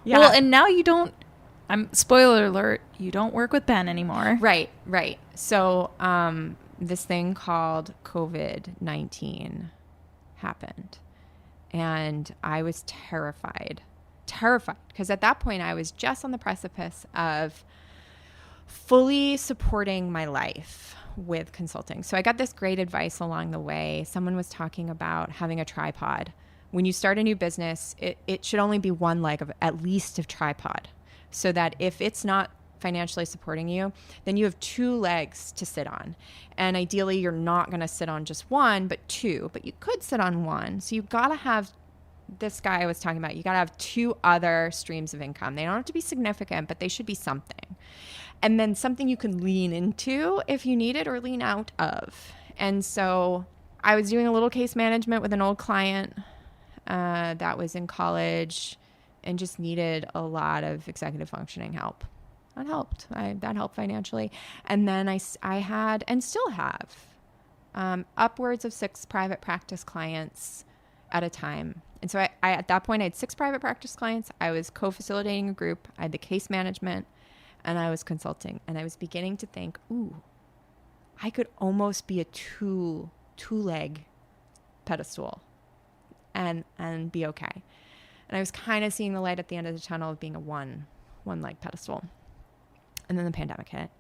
[SPEAKER 2] Yeah.
[SPEAKER 1] Well, and now you don't, spoiler alert, you don't work with Ben anymore.
[SPEAKER 2] Right. So this thing called COVID-19 happened. And I was terrified because at that point I was just on the precipice of fully supporting my life with consulting. So I got this great advice along the way. Someone was talking about having a tripod. When you start a new business, it should only be one leg of at least a tripod, so that if it's not financially supporting you, then you have two legs to sit on. And ideally, you're not going to sit on just one, but two. But you could sit on one. So you've got to have, this guy I was talking about, you got to have two other streams of income. They don't have to be significant, but they should be something. And then something you can lean into if you need it or lean out of. And so I was doing a little case management with an old client that was in college and just needed a lot of executive functioning help. That helped. That helped financially. And then I had and still have upwards of 6 private practice clients at a time. And so I at that point, I had 6 private practice clients. I was co-facilitating a group. I had the case management, and I was consulting. And I was beginning to think, ooh, I could almost be a two-leg pedestal and be okay. And I was kind of seeing the light at the end of the tunnel of being a one-leg pedestal. And then the pandemic hit.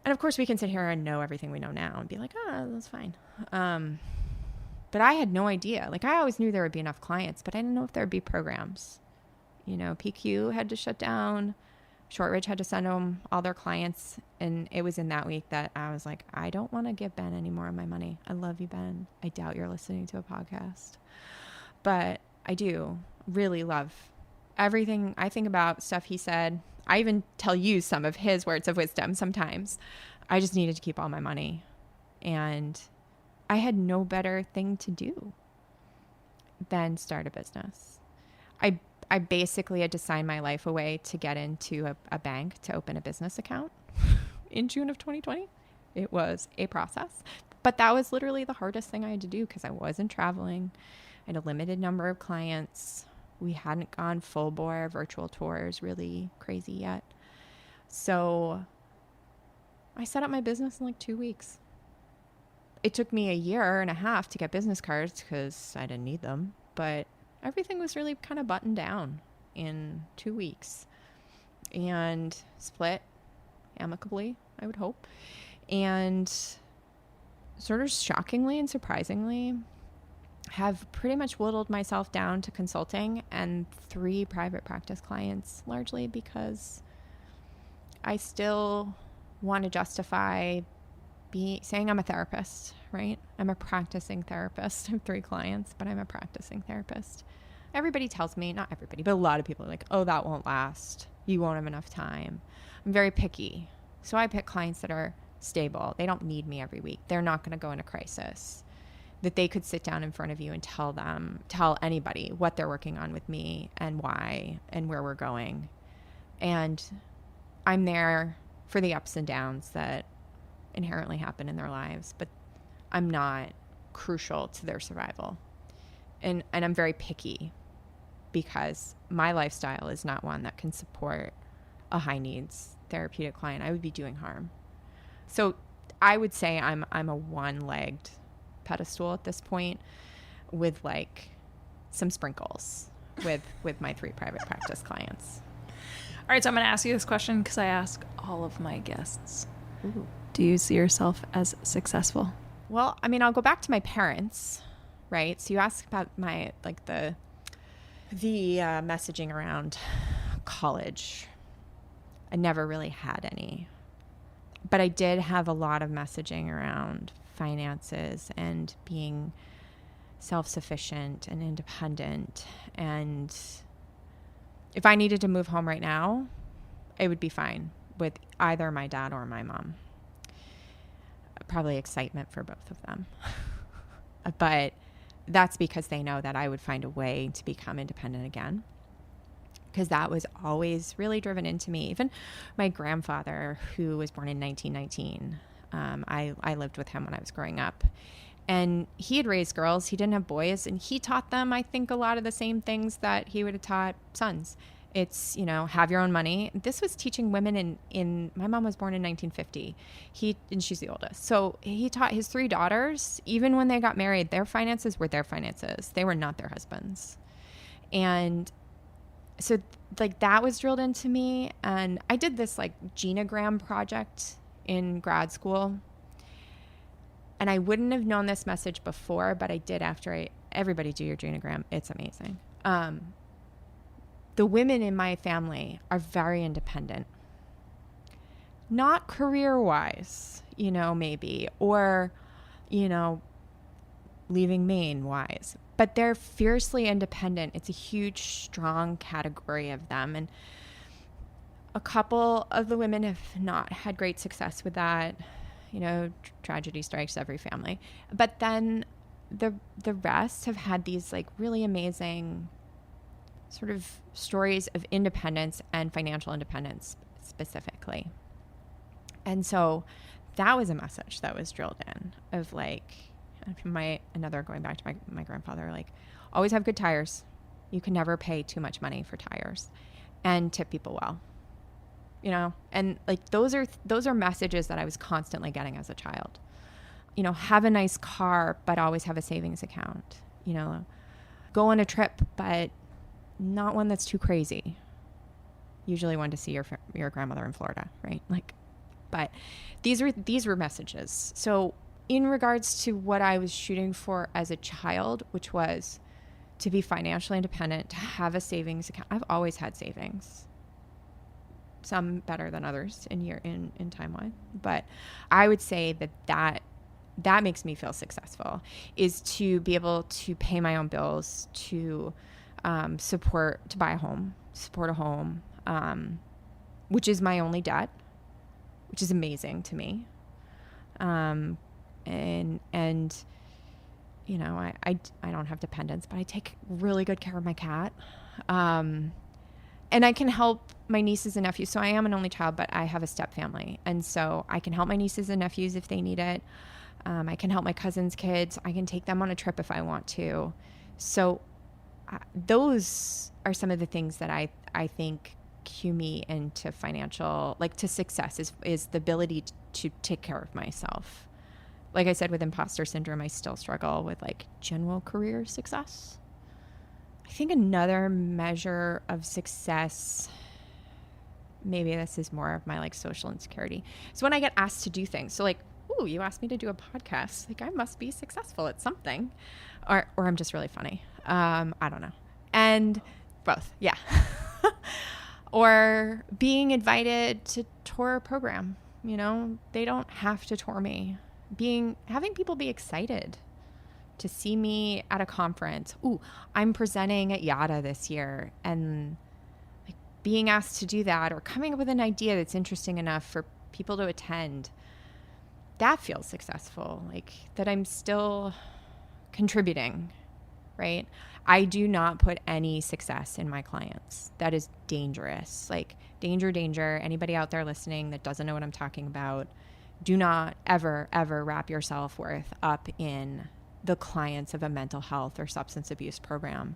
[SPEAKER 2] And of course we can sit here and know everything we know now and be like, oh, that's fine. But I had no idea. Like, I always knew there would be enough clients, but I didn't know if there would be programs. You know, PQ had to shut down. Shortridge had to send them all their clients. And it was in that week that I was like, I don't want to give Ben any more of my money. I love you, Ben. I doubt you're listening to a podcast. But I do really love everything. I think about stuff he said. I even tell you some of his words of wisdom sometimes. I just needed to keep all my money. And I had no better thing to do than start a business. I basically had to sign my life away to get into a bank to open a business account in June of 2020. It was a process. But that was literally the hardest thing I had to do because I wasn't traveling. I had a limited number of clients. We hadn't gone full bore virtual tours really crazy yet. So I set up my business in like 2 weeks. It took me 1.5 years to get business cards because I didn't need them. But everything was really kind of buttoned down in 2 weeks and split amicably, I would hope. And sort of shockingly and surprisingly, have pretty much whittled myself down to consulting and 3 private practice clients, largely because I still want to justify saying I'm a therapist, right? I'm a practicing therapist. I have 3 clients, but I'm a practicing therapist. Everybody tells me, not everybody, but a lot of people are like, oh, that won't last. You won't have enough time. I'm very picky. So I pick clients that are stable. They don't need me every week. They're not going to go into crisis. that they could sit down in front of you and tell anybody what they're working on with me and why and where we're going. And I'm there for the ups and downs that inherently happen in their lives, but I'm not crucial to their survival. And I'm very picky because my lifestyle is not one that can support a high needs therapeutic client. I would be doing harm. So I would say I'm a one-legged pedestal at this point with like some sprinkles with my 3 private practice clients.
[SPEAKER 1] All right, so I'm going to ask you this question because I ask all of my guests.
[SPEAKER 2] Ooh.
[SPEAKER 1] Do you see yourself as successful?
[SPEAKER 2] Well, I mean, I'll go back to my parents, right? So you asked about my, like the messaging around college. I never really had any, but I did have a lot of messaging around finances and being self-sufficient and independent. And if I needed to move home right now, it would be fine with either my dad or my mom. Probably excitement for both of them. But that's because they know that I would find a way to become independent again. Because that was always really driven into me. Even my grandfather, who was born in 1919, I lived with him when I was growing up. And he had raised girls. He didn't have boys. And he taught them, I think, a lot of the same things that he would have taught sons. It's, have your own money. This was teaching women in my mom was born in 1950. And she's the oldest. So he taught his 3 daughters, even when they got married, their finances were their finances. They were not their husbands. And so like that was drilled into me. And I did this like genogram project in grad school. And I wouldn't have known this message before, but I did after everybody do your genogram. It's amazing. The women in my family are very independent, not career-wise, maybe, or, leaving Maine wise, but they're fiercely independent. It's a huge, strong category of them. And a couple of the women have not had great success with that. Tragedy strikes every family. But then the rest have had these like really amazing sort of stories of independence and financial independence specifically. And so that was a message that was drilled in of like going back to my grandfather, like always have good tires. You can never pay too much money for tires, and tip people well, and like those are messages that I was constantly getting as a child. Have a nice car, but always have a savings account. Go on a trip, but not one that's too crazy. Usually one to see your grandmother in Florida, right? But these were messages. So in regards to what I was shooting for as a child, which was to be financially independent, to have a savings account. I've always had savings. Some better than others in timeline. But I would say that makes me feel successful, is to be able to pay my own bills, to buy a home, support a home, which is my only debt, which is amazing to me. I don't have dependents, but I take really good care of my cat. And I can help my nieces and nephews. So I am an only child, but I have a step family. And so I can help my nieces and nephews if they need it. I can help my cousins' kids. I can take them on a trip if I want to. So those are some of the things that I think cue me into financial, to success is the ability to take care of myself. Like I said, with imposter syndrome, I still struggle with general career success. I think another measure of success, maybe this is more of my social insecurity, is when I get asked to do things. So ooh, you asked me to do a podcast. I must be successful at something, or I'm just really funny. I don't know. And both, yeah. Or being invited to tour a program. They don't have to tour me. Having people be excited to see me at a conference. Ooh, I'm presenting at YADA this year, and being asked to do that, or coming up with an idea that's interesting enough for people to attend, that feels successful. That I'm still contributing, right? I do not put any success in my clients. That is dangerous. Like, danger, danger. Anybody out there listening that doesn't know what I'm talking about, do not ever, ever wrap your self-worth up in the clients of a mental health or substance abuse program.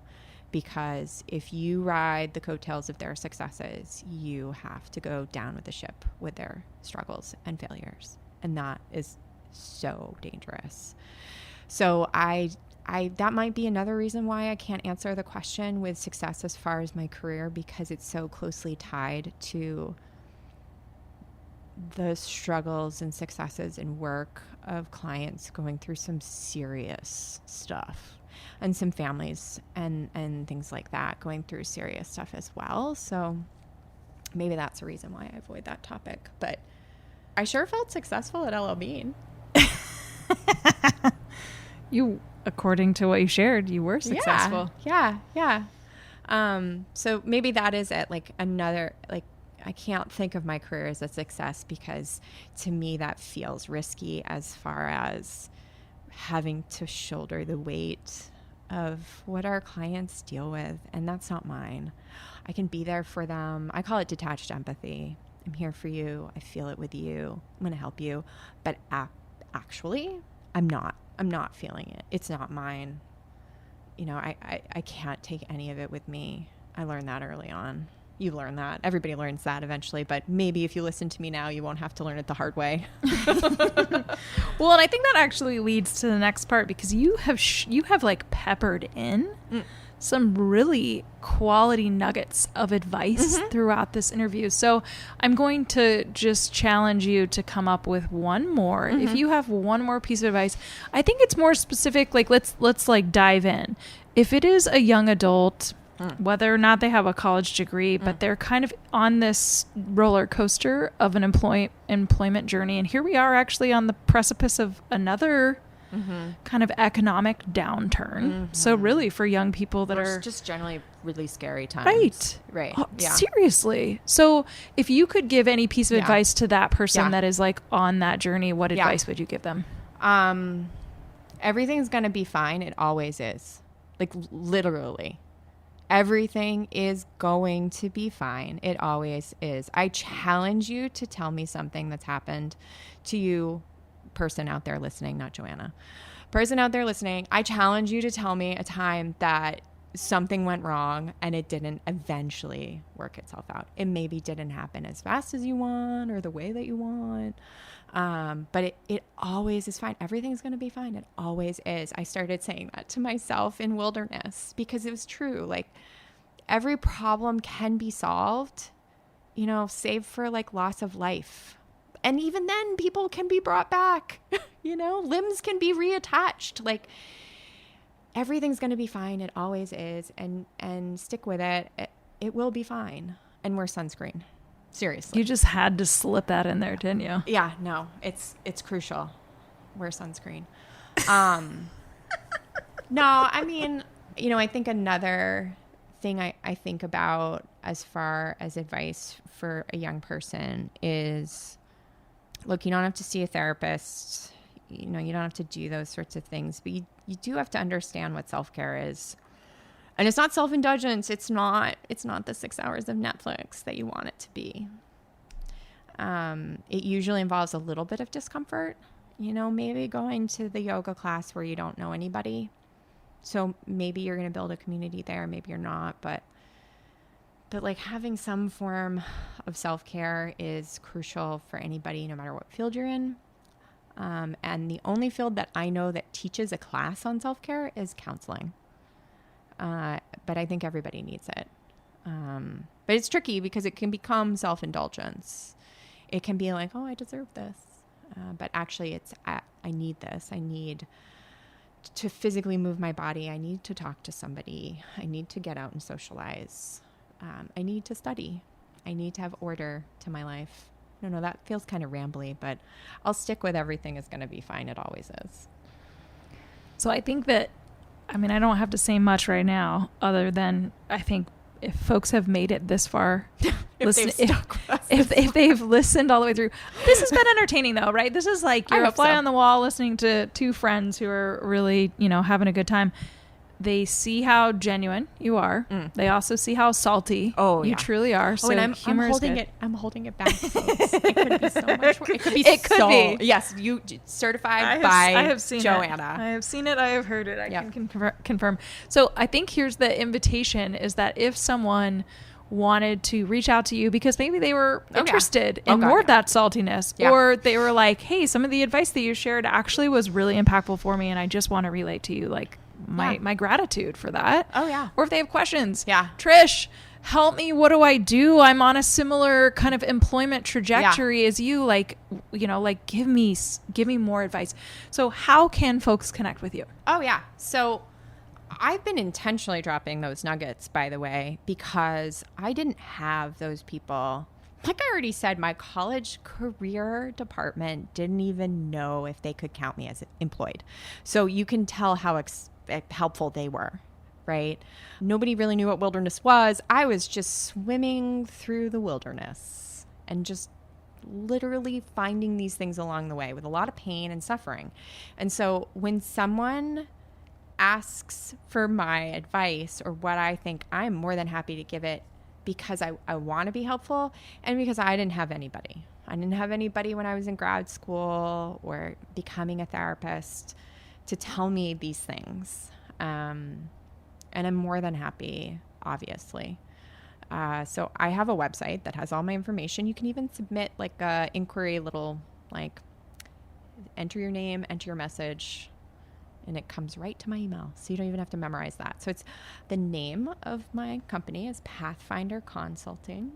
[SPEAKER 2] Because if you ride the coattails of their successes, you have to go down with the ship with their struggles and failures. And that is so dangerous. So that might be another reason why I can't answer the question with success as far as my career, because it's so closely tied to the struggles and successes and work of clients going through some serious stuff, and some families and things like that going through serious stuff as well. So maybe that's a reason why I avoid that topic. But I sure felt successful at LL Bean.
[SPEAKER 1] You, according to what you shared, you were successful.
[SPEAKER 2] Yeah. So maybe that is it. Like another, like, I can't think of my career as a success, because to me that feels risky as far as having to shoulder the weight of what our clients deal with. And that's not mine. I can be there for them. I call it detached empathy. I'm here for you. I feel it with you. I'm going to help you. But actually, I'm not feeling it. It's not mine. You know, I can't take any of it with me. I learned that early on. You learn that. Everybody learns that eventually, but maybe if you listen to me now, you won't have to learn it the hard way.
[SPEAKER 1] Well, and I think that actually leads to the next part, because you have like peppered in some really quality nuggets of advice throughout this interview. So I'm going to just challenge you to come up with one more. If you have one more piece of advice, I think it's more specific. Like let's like dive in. If it is a young adult, whether or not they have a college degree, but they're kind of on this roller coaster of an employment journey. And here we are actually on the precipice of another kind of economic downturn. So really for young people that are
[SPEAKER 2] just generally really scary times. Right.
[SPEAKER 1] Oh, yeah. Seriously. So if you could give any piece of advice to that person that is like on that journey, what advice would you give them?
[SPEAKER 2] Everything's going to be fine. It always is. Like literally. Everything is going to be fine. It always is. I challenge you to tell me something that's happened to you, person out there listening, not Joanna. Person out there listening, I challenge you to tell me a time that something went wrong and it didn't eventually work itself out. It maybe didn't happen as fast as you want or the way that you want. But it always is fine. Everything's going to be fine. It always is. I started saying that to myself in wilderness because it was true. Like every problem can be solved, you know, save for like loss of life. And even then people can be brought back, you know, limbs can be reattached. Like everything's going to be fine. It always is. And stick with it. It will be fine. And wear sunscreen. Seriously.
[SPEAKER 1] You just had to slip that in there, didn't you?
[SPEAKER 2] Yeah, no, it's crucial. Wear sunscreen. No, I mean, you know, I think another thing I think about as far as advice for a young person is, look, you don't have to see a therapist. You know, you don't have to do those sorts of things, but you do have to understand what self-care is. And it's not self-indulgence. It's not the 6 hours of Netflix that you want it to be. It usually involves a little bit of discomfort. You know, maybe going to the yoga class where you don't know anybody. So maybe you're going to build a community there. Maybe you're not. But like having some form of self-care is crucial for anybody, no matter what field you're in. And the only field that I know that teaches a class on self-care is counseling. But I think everybody needs it. But it's tricky because it can become self-indulgence. It can be like, oh, I deserve this. But actually it's, I need this. I need to physically move my body. I need to talk to somebody. I need to get out and socialize. I need to study. I need to have order to my life. No, that feels kind of rambly, but I'll stick with everything is going to be fine. It always is.
[SPEAKER 1] So I think that, I mean, I don't have to say much right now other than I think if folks have made it this far if they've listened all the way through. This has been entertaining though, right? This is like you're a fly on the wall listening to two friends who are really, having a good time. They see how genuine you are. They also see how salty you truly are. So
[SPEAKER 2] and
[SPEAKER 1] humor is good.
[SPEAKER 2] I'm holding it back, folks. It could be so much more. It could be. Yes, you certified by
[SPEAKER 1] I have seen
[SPEAKER 2] Joanna.
[SPEAKER 1] I have seen it. I have heard it. I can confirm. So I think here's the invitation is that if someone wanted to reach out to you because maybe they were interested in more of that saltiness, or they were like, hey, some of the advice that you shared actually was really impactful for me and I just want to relate to you, like my gratitude for that. Or if they have questions, Trish, help me, what do I do? I'm on a similar kind of employment trajectory as you, like give me more advice. So how can folks connect with you?
[SPEAKER 2] So I've been intentionally dropping those nuggets, by the way, because I didn't have those people. Like I already said, my college career department didn't even know if they could count me as employed. So you can tell how helpful they were, right? Nobody really knew what wilderness was. I was just swimming through the wilderness and just literally finding these things along the way with a lot of pain and suffering. And so when someone asks for my advice or what I think, I'm more than happy to give it because I want to be helpful and because I didn't have anybody. I didn't have anybody when I was in grad school or becoming a therapist to tell me these things. And I'm more than happy, obviously. So I have a website that has all my information. You can even submit like a inquiry, little like enter your name, enter your message, and it comes right to my email. So you don't even have to memorize that. So it's the name of my company is Pathfinder Consulting.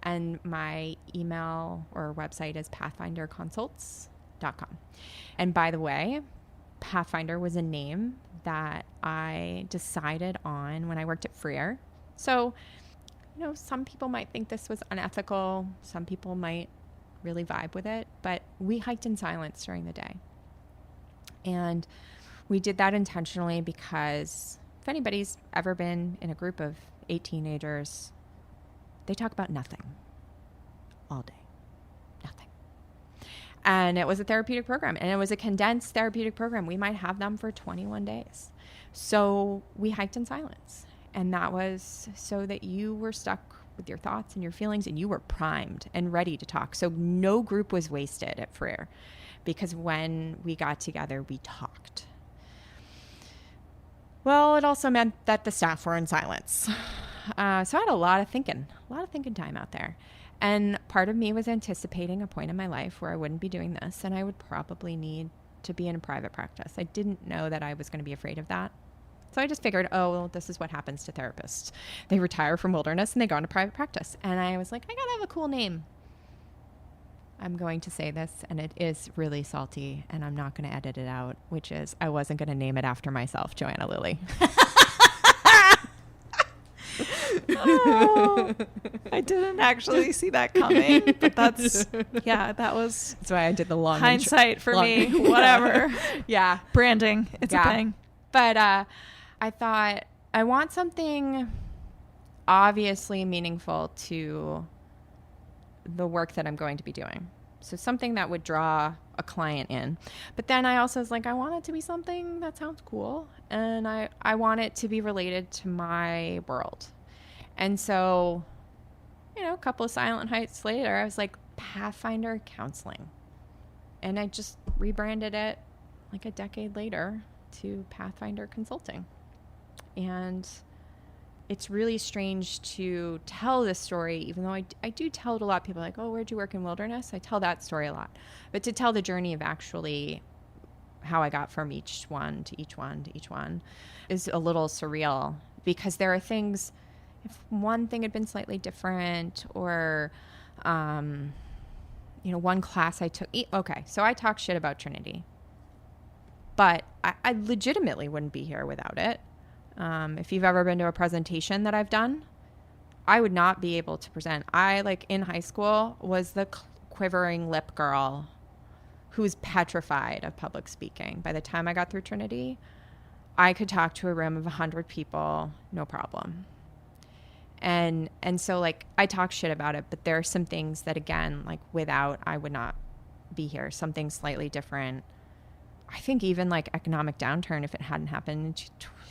[SPEAKER 2] And my email or website is pathfinderconsults.com. And by the way, Pathfinder was a name that I decided on when I worked at Freer. So, some people might think this was unethical. Some people might really vibe with it, but we hiked in silence during the day. And we did that intentionally because if anybody's ever been in a group of 8 teenagers, they talk about nothing all day. Nothing. And it was a therapeutic program, and it was a condensed therapeutic program. We might have them for 21 days. So we hiked in silence. And that was so that you were stuck with your thoughts and your feelings, and you were primed and ready to talk. So no group was wasted at Freer, because when we got together, we talked. Well, it also meant that the staff were in silence. So I had a lot of thinking time out there. And part of me was anticipating a point in my life where I wouldn't be doing this, and I would probably need to be in a private practice. I didn't know that I was going to be afraid of that. So I just figured, well, this is what happens to therapists. They retire from wilderness and they go into private practice. And I was like, I got to have a cool name. I'm going to say this, and it is really salty, and I'm not going to edit it out, which is I wasn't going to name it after myself, Joanna Lilley.
[SPEAKER 1] Oh, I didn't actually see that coming, but that was...
[SPEAKER 2] That's why I did the long
[SPEAKER 1] hindsight for me, whatever.
[SPEAKER 2] Yeah.
[SPEAKER 1] Branding, it's a thing.
[SPEAKER 2] But I thought, I want something obviously meaningful to the work that I'm going to be doing. So something that would draw a client in. But then I also was like, I want it to be something that sounds cool. And I want it to be related to my world. And so, a couple of silent hikes later, I was like, Pathfinder Counseling. And I just rebranded it like a decade later to Pathfinder Consulting. And it's really strange to tell this story, even though I do tell it a lot. People are like, oh, where'd you work in wilderness? I tell that story a lot. But to tell the journey of actually how I got from each one to each one to each one is a little surreal, because there are things, if one thing had been slightly different, or, one class I took. Okay, so I talk shit about Trinity, but I legitimately wouldn't be here without it. If you've ever been to a presentation that I've done, I would not be able to present. In high school, was the quivering lip girl who was petrified of public speaking. By the time I got through Trinity, I could talk to a room of 100 people, no problem. And so like I talk shit about it, but there are some things that, again, like without, I would not be here. Something slightly different. I think even like economic downturn, if it hadn't happened in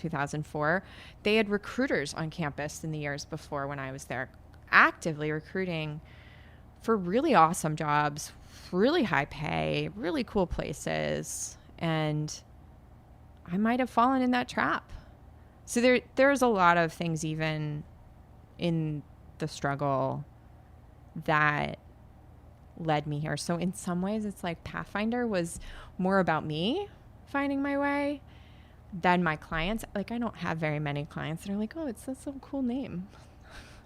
[SPEAKER 2] 2004, they had recruiters on campus in the years before when I was there, actively recruiting for really awesome jobs, really high pay, really cool places. And I might have fallen in that trap. So there's a lot of things even in the struggle that led me here. So in some ways, it's like Pathfinder was more about me finding my way than my clients. Like I don't have very many clients that are like, oh, it's such a cool name.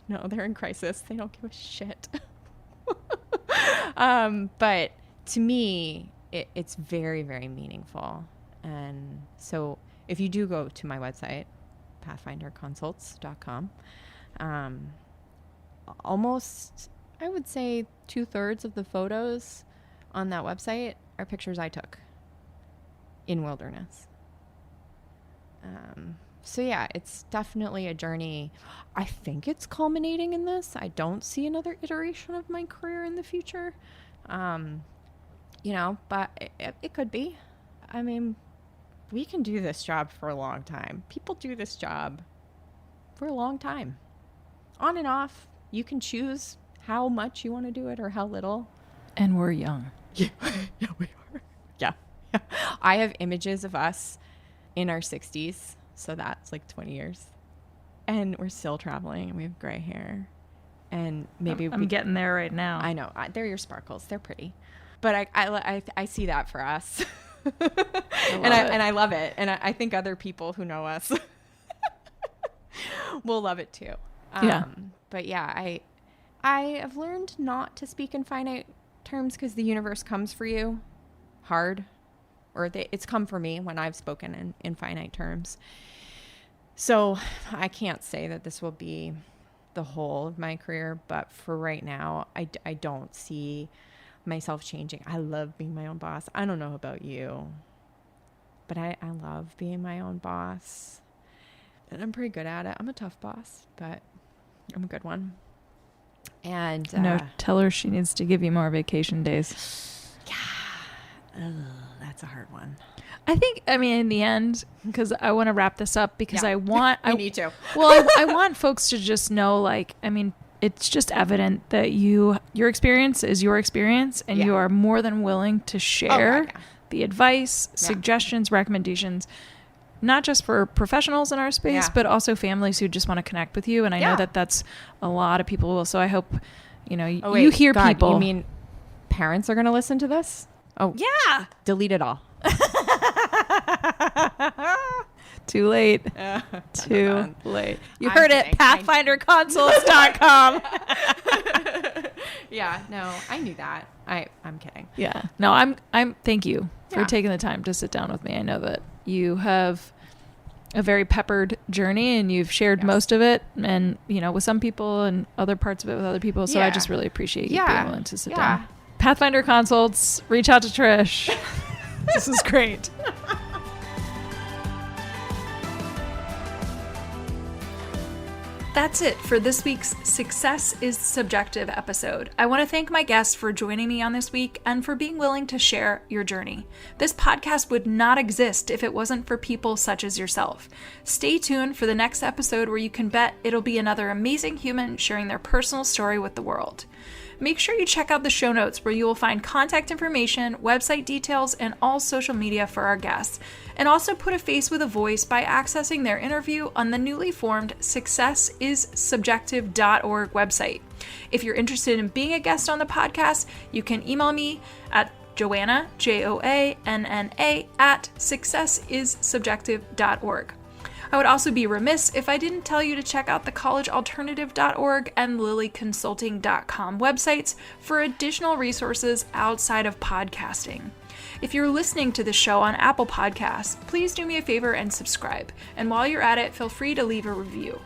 [SPEAKER 2] No, they're in crisis. They don't give a shit. But to me, it's very, very meaningful. And so if you do go to my website, pathfinderconsults.com, almost, I would say 2/3 of the photos on that website are pictures I took in wilderness. So yeah, it's definitely a journey. I think it's culminating in this. I don't see another iteration of my career in the future. But it could be. I mean, we can do this job for a long time. People do this job for a long time. On and off. You can choose how much you want to do it or how little.
[SPEAKER 1] And we're young.
[SPEAKER 2] Yeah, we are. Yeah. I have images of us in our 60s. So that's like 20 years. And we're still traveling and we have gray hair. And maybe
[SPEAKER 1] I'm getting there right now.
[SPEAKER 2] I know. They're your sparkles. They're pretty. But I see that for us. And I love it. And I think other people who know us will love it too. But yeah, I have learned not to speak in finite terms because the universe comes for you hard. Or it's come for me when I've spoken in finite terms. So I can't say that this will be the whole of my career, but for right now, I don't see myself changing. I love being my own boss. I don't know about you, but I love being my own boss. And I'm pretty good at it. I'm a tough boss, but I'm a good one. And
[SPEAKER 1] no, tell her she needs to give you more vacation days.
[SPEAKER 2] Yeah. That's a hard one.
[SPEAKER 1] In the end, because I want to wrap this up because I need
[SPEAKER 2] to.
[SPEAKER 1] Well, I want folks to just know, it's just evident that your experience is your experience and you are more than willing to share the advice, suggestions, recommendations, not just for professionals in our space, but also families who just want to connect with you. And I know that that's a lot of people will. So I hope, you hear people.
[SPEAKER 2] You mean parents are going to listen to this? Oh, yeah. Delete it all.
[SPEAKER 1] Too late. Too late. You
[SPEAKER 2] I'm
[SPEAKER 1] heard
[SPEAKER 2] kidding.
[SPEAKER 1] it. PathfinderConsults.com.
[SPEAKER 2] Yeah, no, I knew that. I'm kidding.
[SPEAKER 1] Yeah. No, I'm thank you for taking the time to sit down with me. I know that you have a very peppered journey and you've shared most of it and, with some people and other parts of it with other people. So I just really appreciate you being willing to sit down. Pathfinder Consults, reach out to Trish. This is great. That's it for this week's Success is Subjective episode. I want to thank my guests for joining me on this week and for being willing to share your journey. This podcast would not exist if it wasn't for people such as yourself. Stay tuned for the next episode where you can bet it'll be another amazing human sharing their personal story with the world. Make sure you check out the show notes where you will find contact information, website details, and all social media for our guests. And also put a face with a voice by accessing their interview on the newly formed successissubjective.org website. If you're interested in being a guest on the podcast, you can email me at Joanna, Joanna, at successissubjective.org. I would also be remiss if I didn't tell you to check out the collegealternative.org and lilyconsulting.com websites for additional resources outside of podcasting. If you're listening to the show on Apple Podcasts, please do me a favor and subscribe. And while you're at it, feel free to leave a review.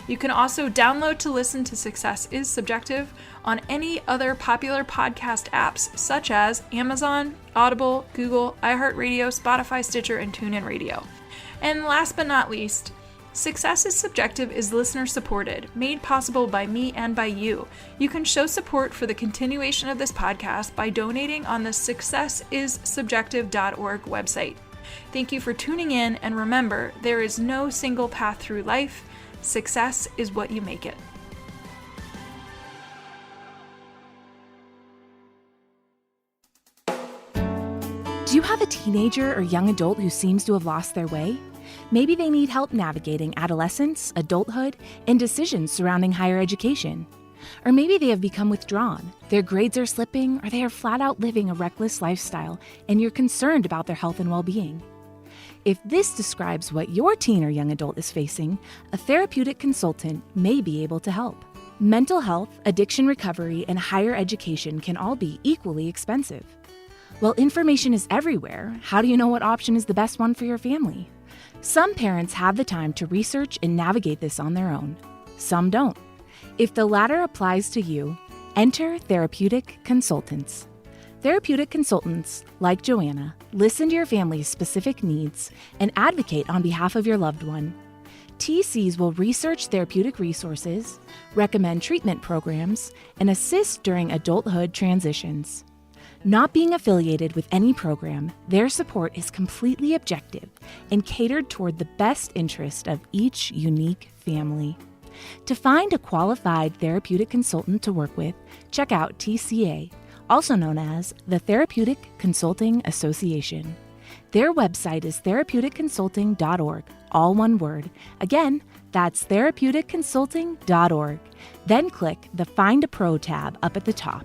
[SPEAKER 1] You can also download to listen to Success is Subjective on any other popular podcast apps such as Amazon, Audible, Google, iHeartRadio, Spotify, Stitcher, and TuneIn Radio. And last but not least, Success is Subjective is listener supported, made possible by me and by you. You can show support for the continuation of this podcast by donating on the successissubjective.org website. Thank you for tuning in, and remember, there is no single path through life. Success is what you make it.
[SPEAKER 3] Do you have a teenager or young adult who seems to have lost their way? Maybe they need help navigating adolescence, adulthood, and decisions surrounding higher education. Or maybe they have become withdrawn, their grades are slipping, or they are flat out living a reckless lifestyle, and you're concerned about their health and well-being. If this describes what your teen or young adult is facing, a therapeutic consultant may be able to help. Mental health, addiction recovery, and higher education can all be equally expensive. While information is everywhere, how do you know what option is the best one for your family? Some parents have the time to research and navigate this on their own. Some don't. If the latter applies to you, enter therapeutic consultants. Therapeutic consultants, like Joanna, listen to your family's specific needs and advocate on behalf of your loved one. TCs will research therapeutic resources, recommend treatment programs, and assist during adulthood transitions. Not being affiliated with any program, their support is completely objective and catered toward the best interest of each unique family. To find a qualified therapeutic consultant to work with, check out TCA, also known as the Therapeutic Consulting Association. Their website is therapeuticconsulting.org, all one word. Again, that's therapeuticconsulting.org. Then click the Find a Pro tab up at the top.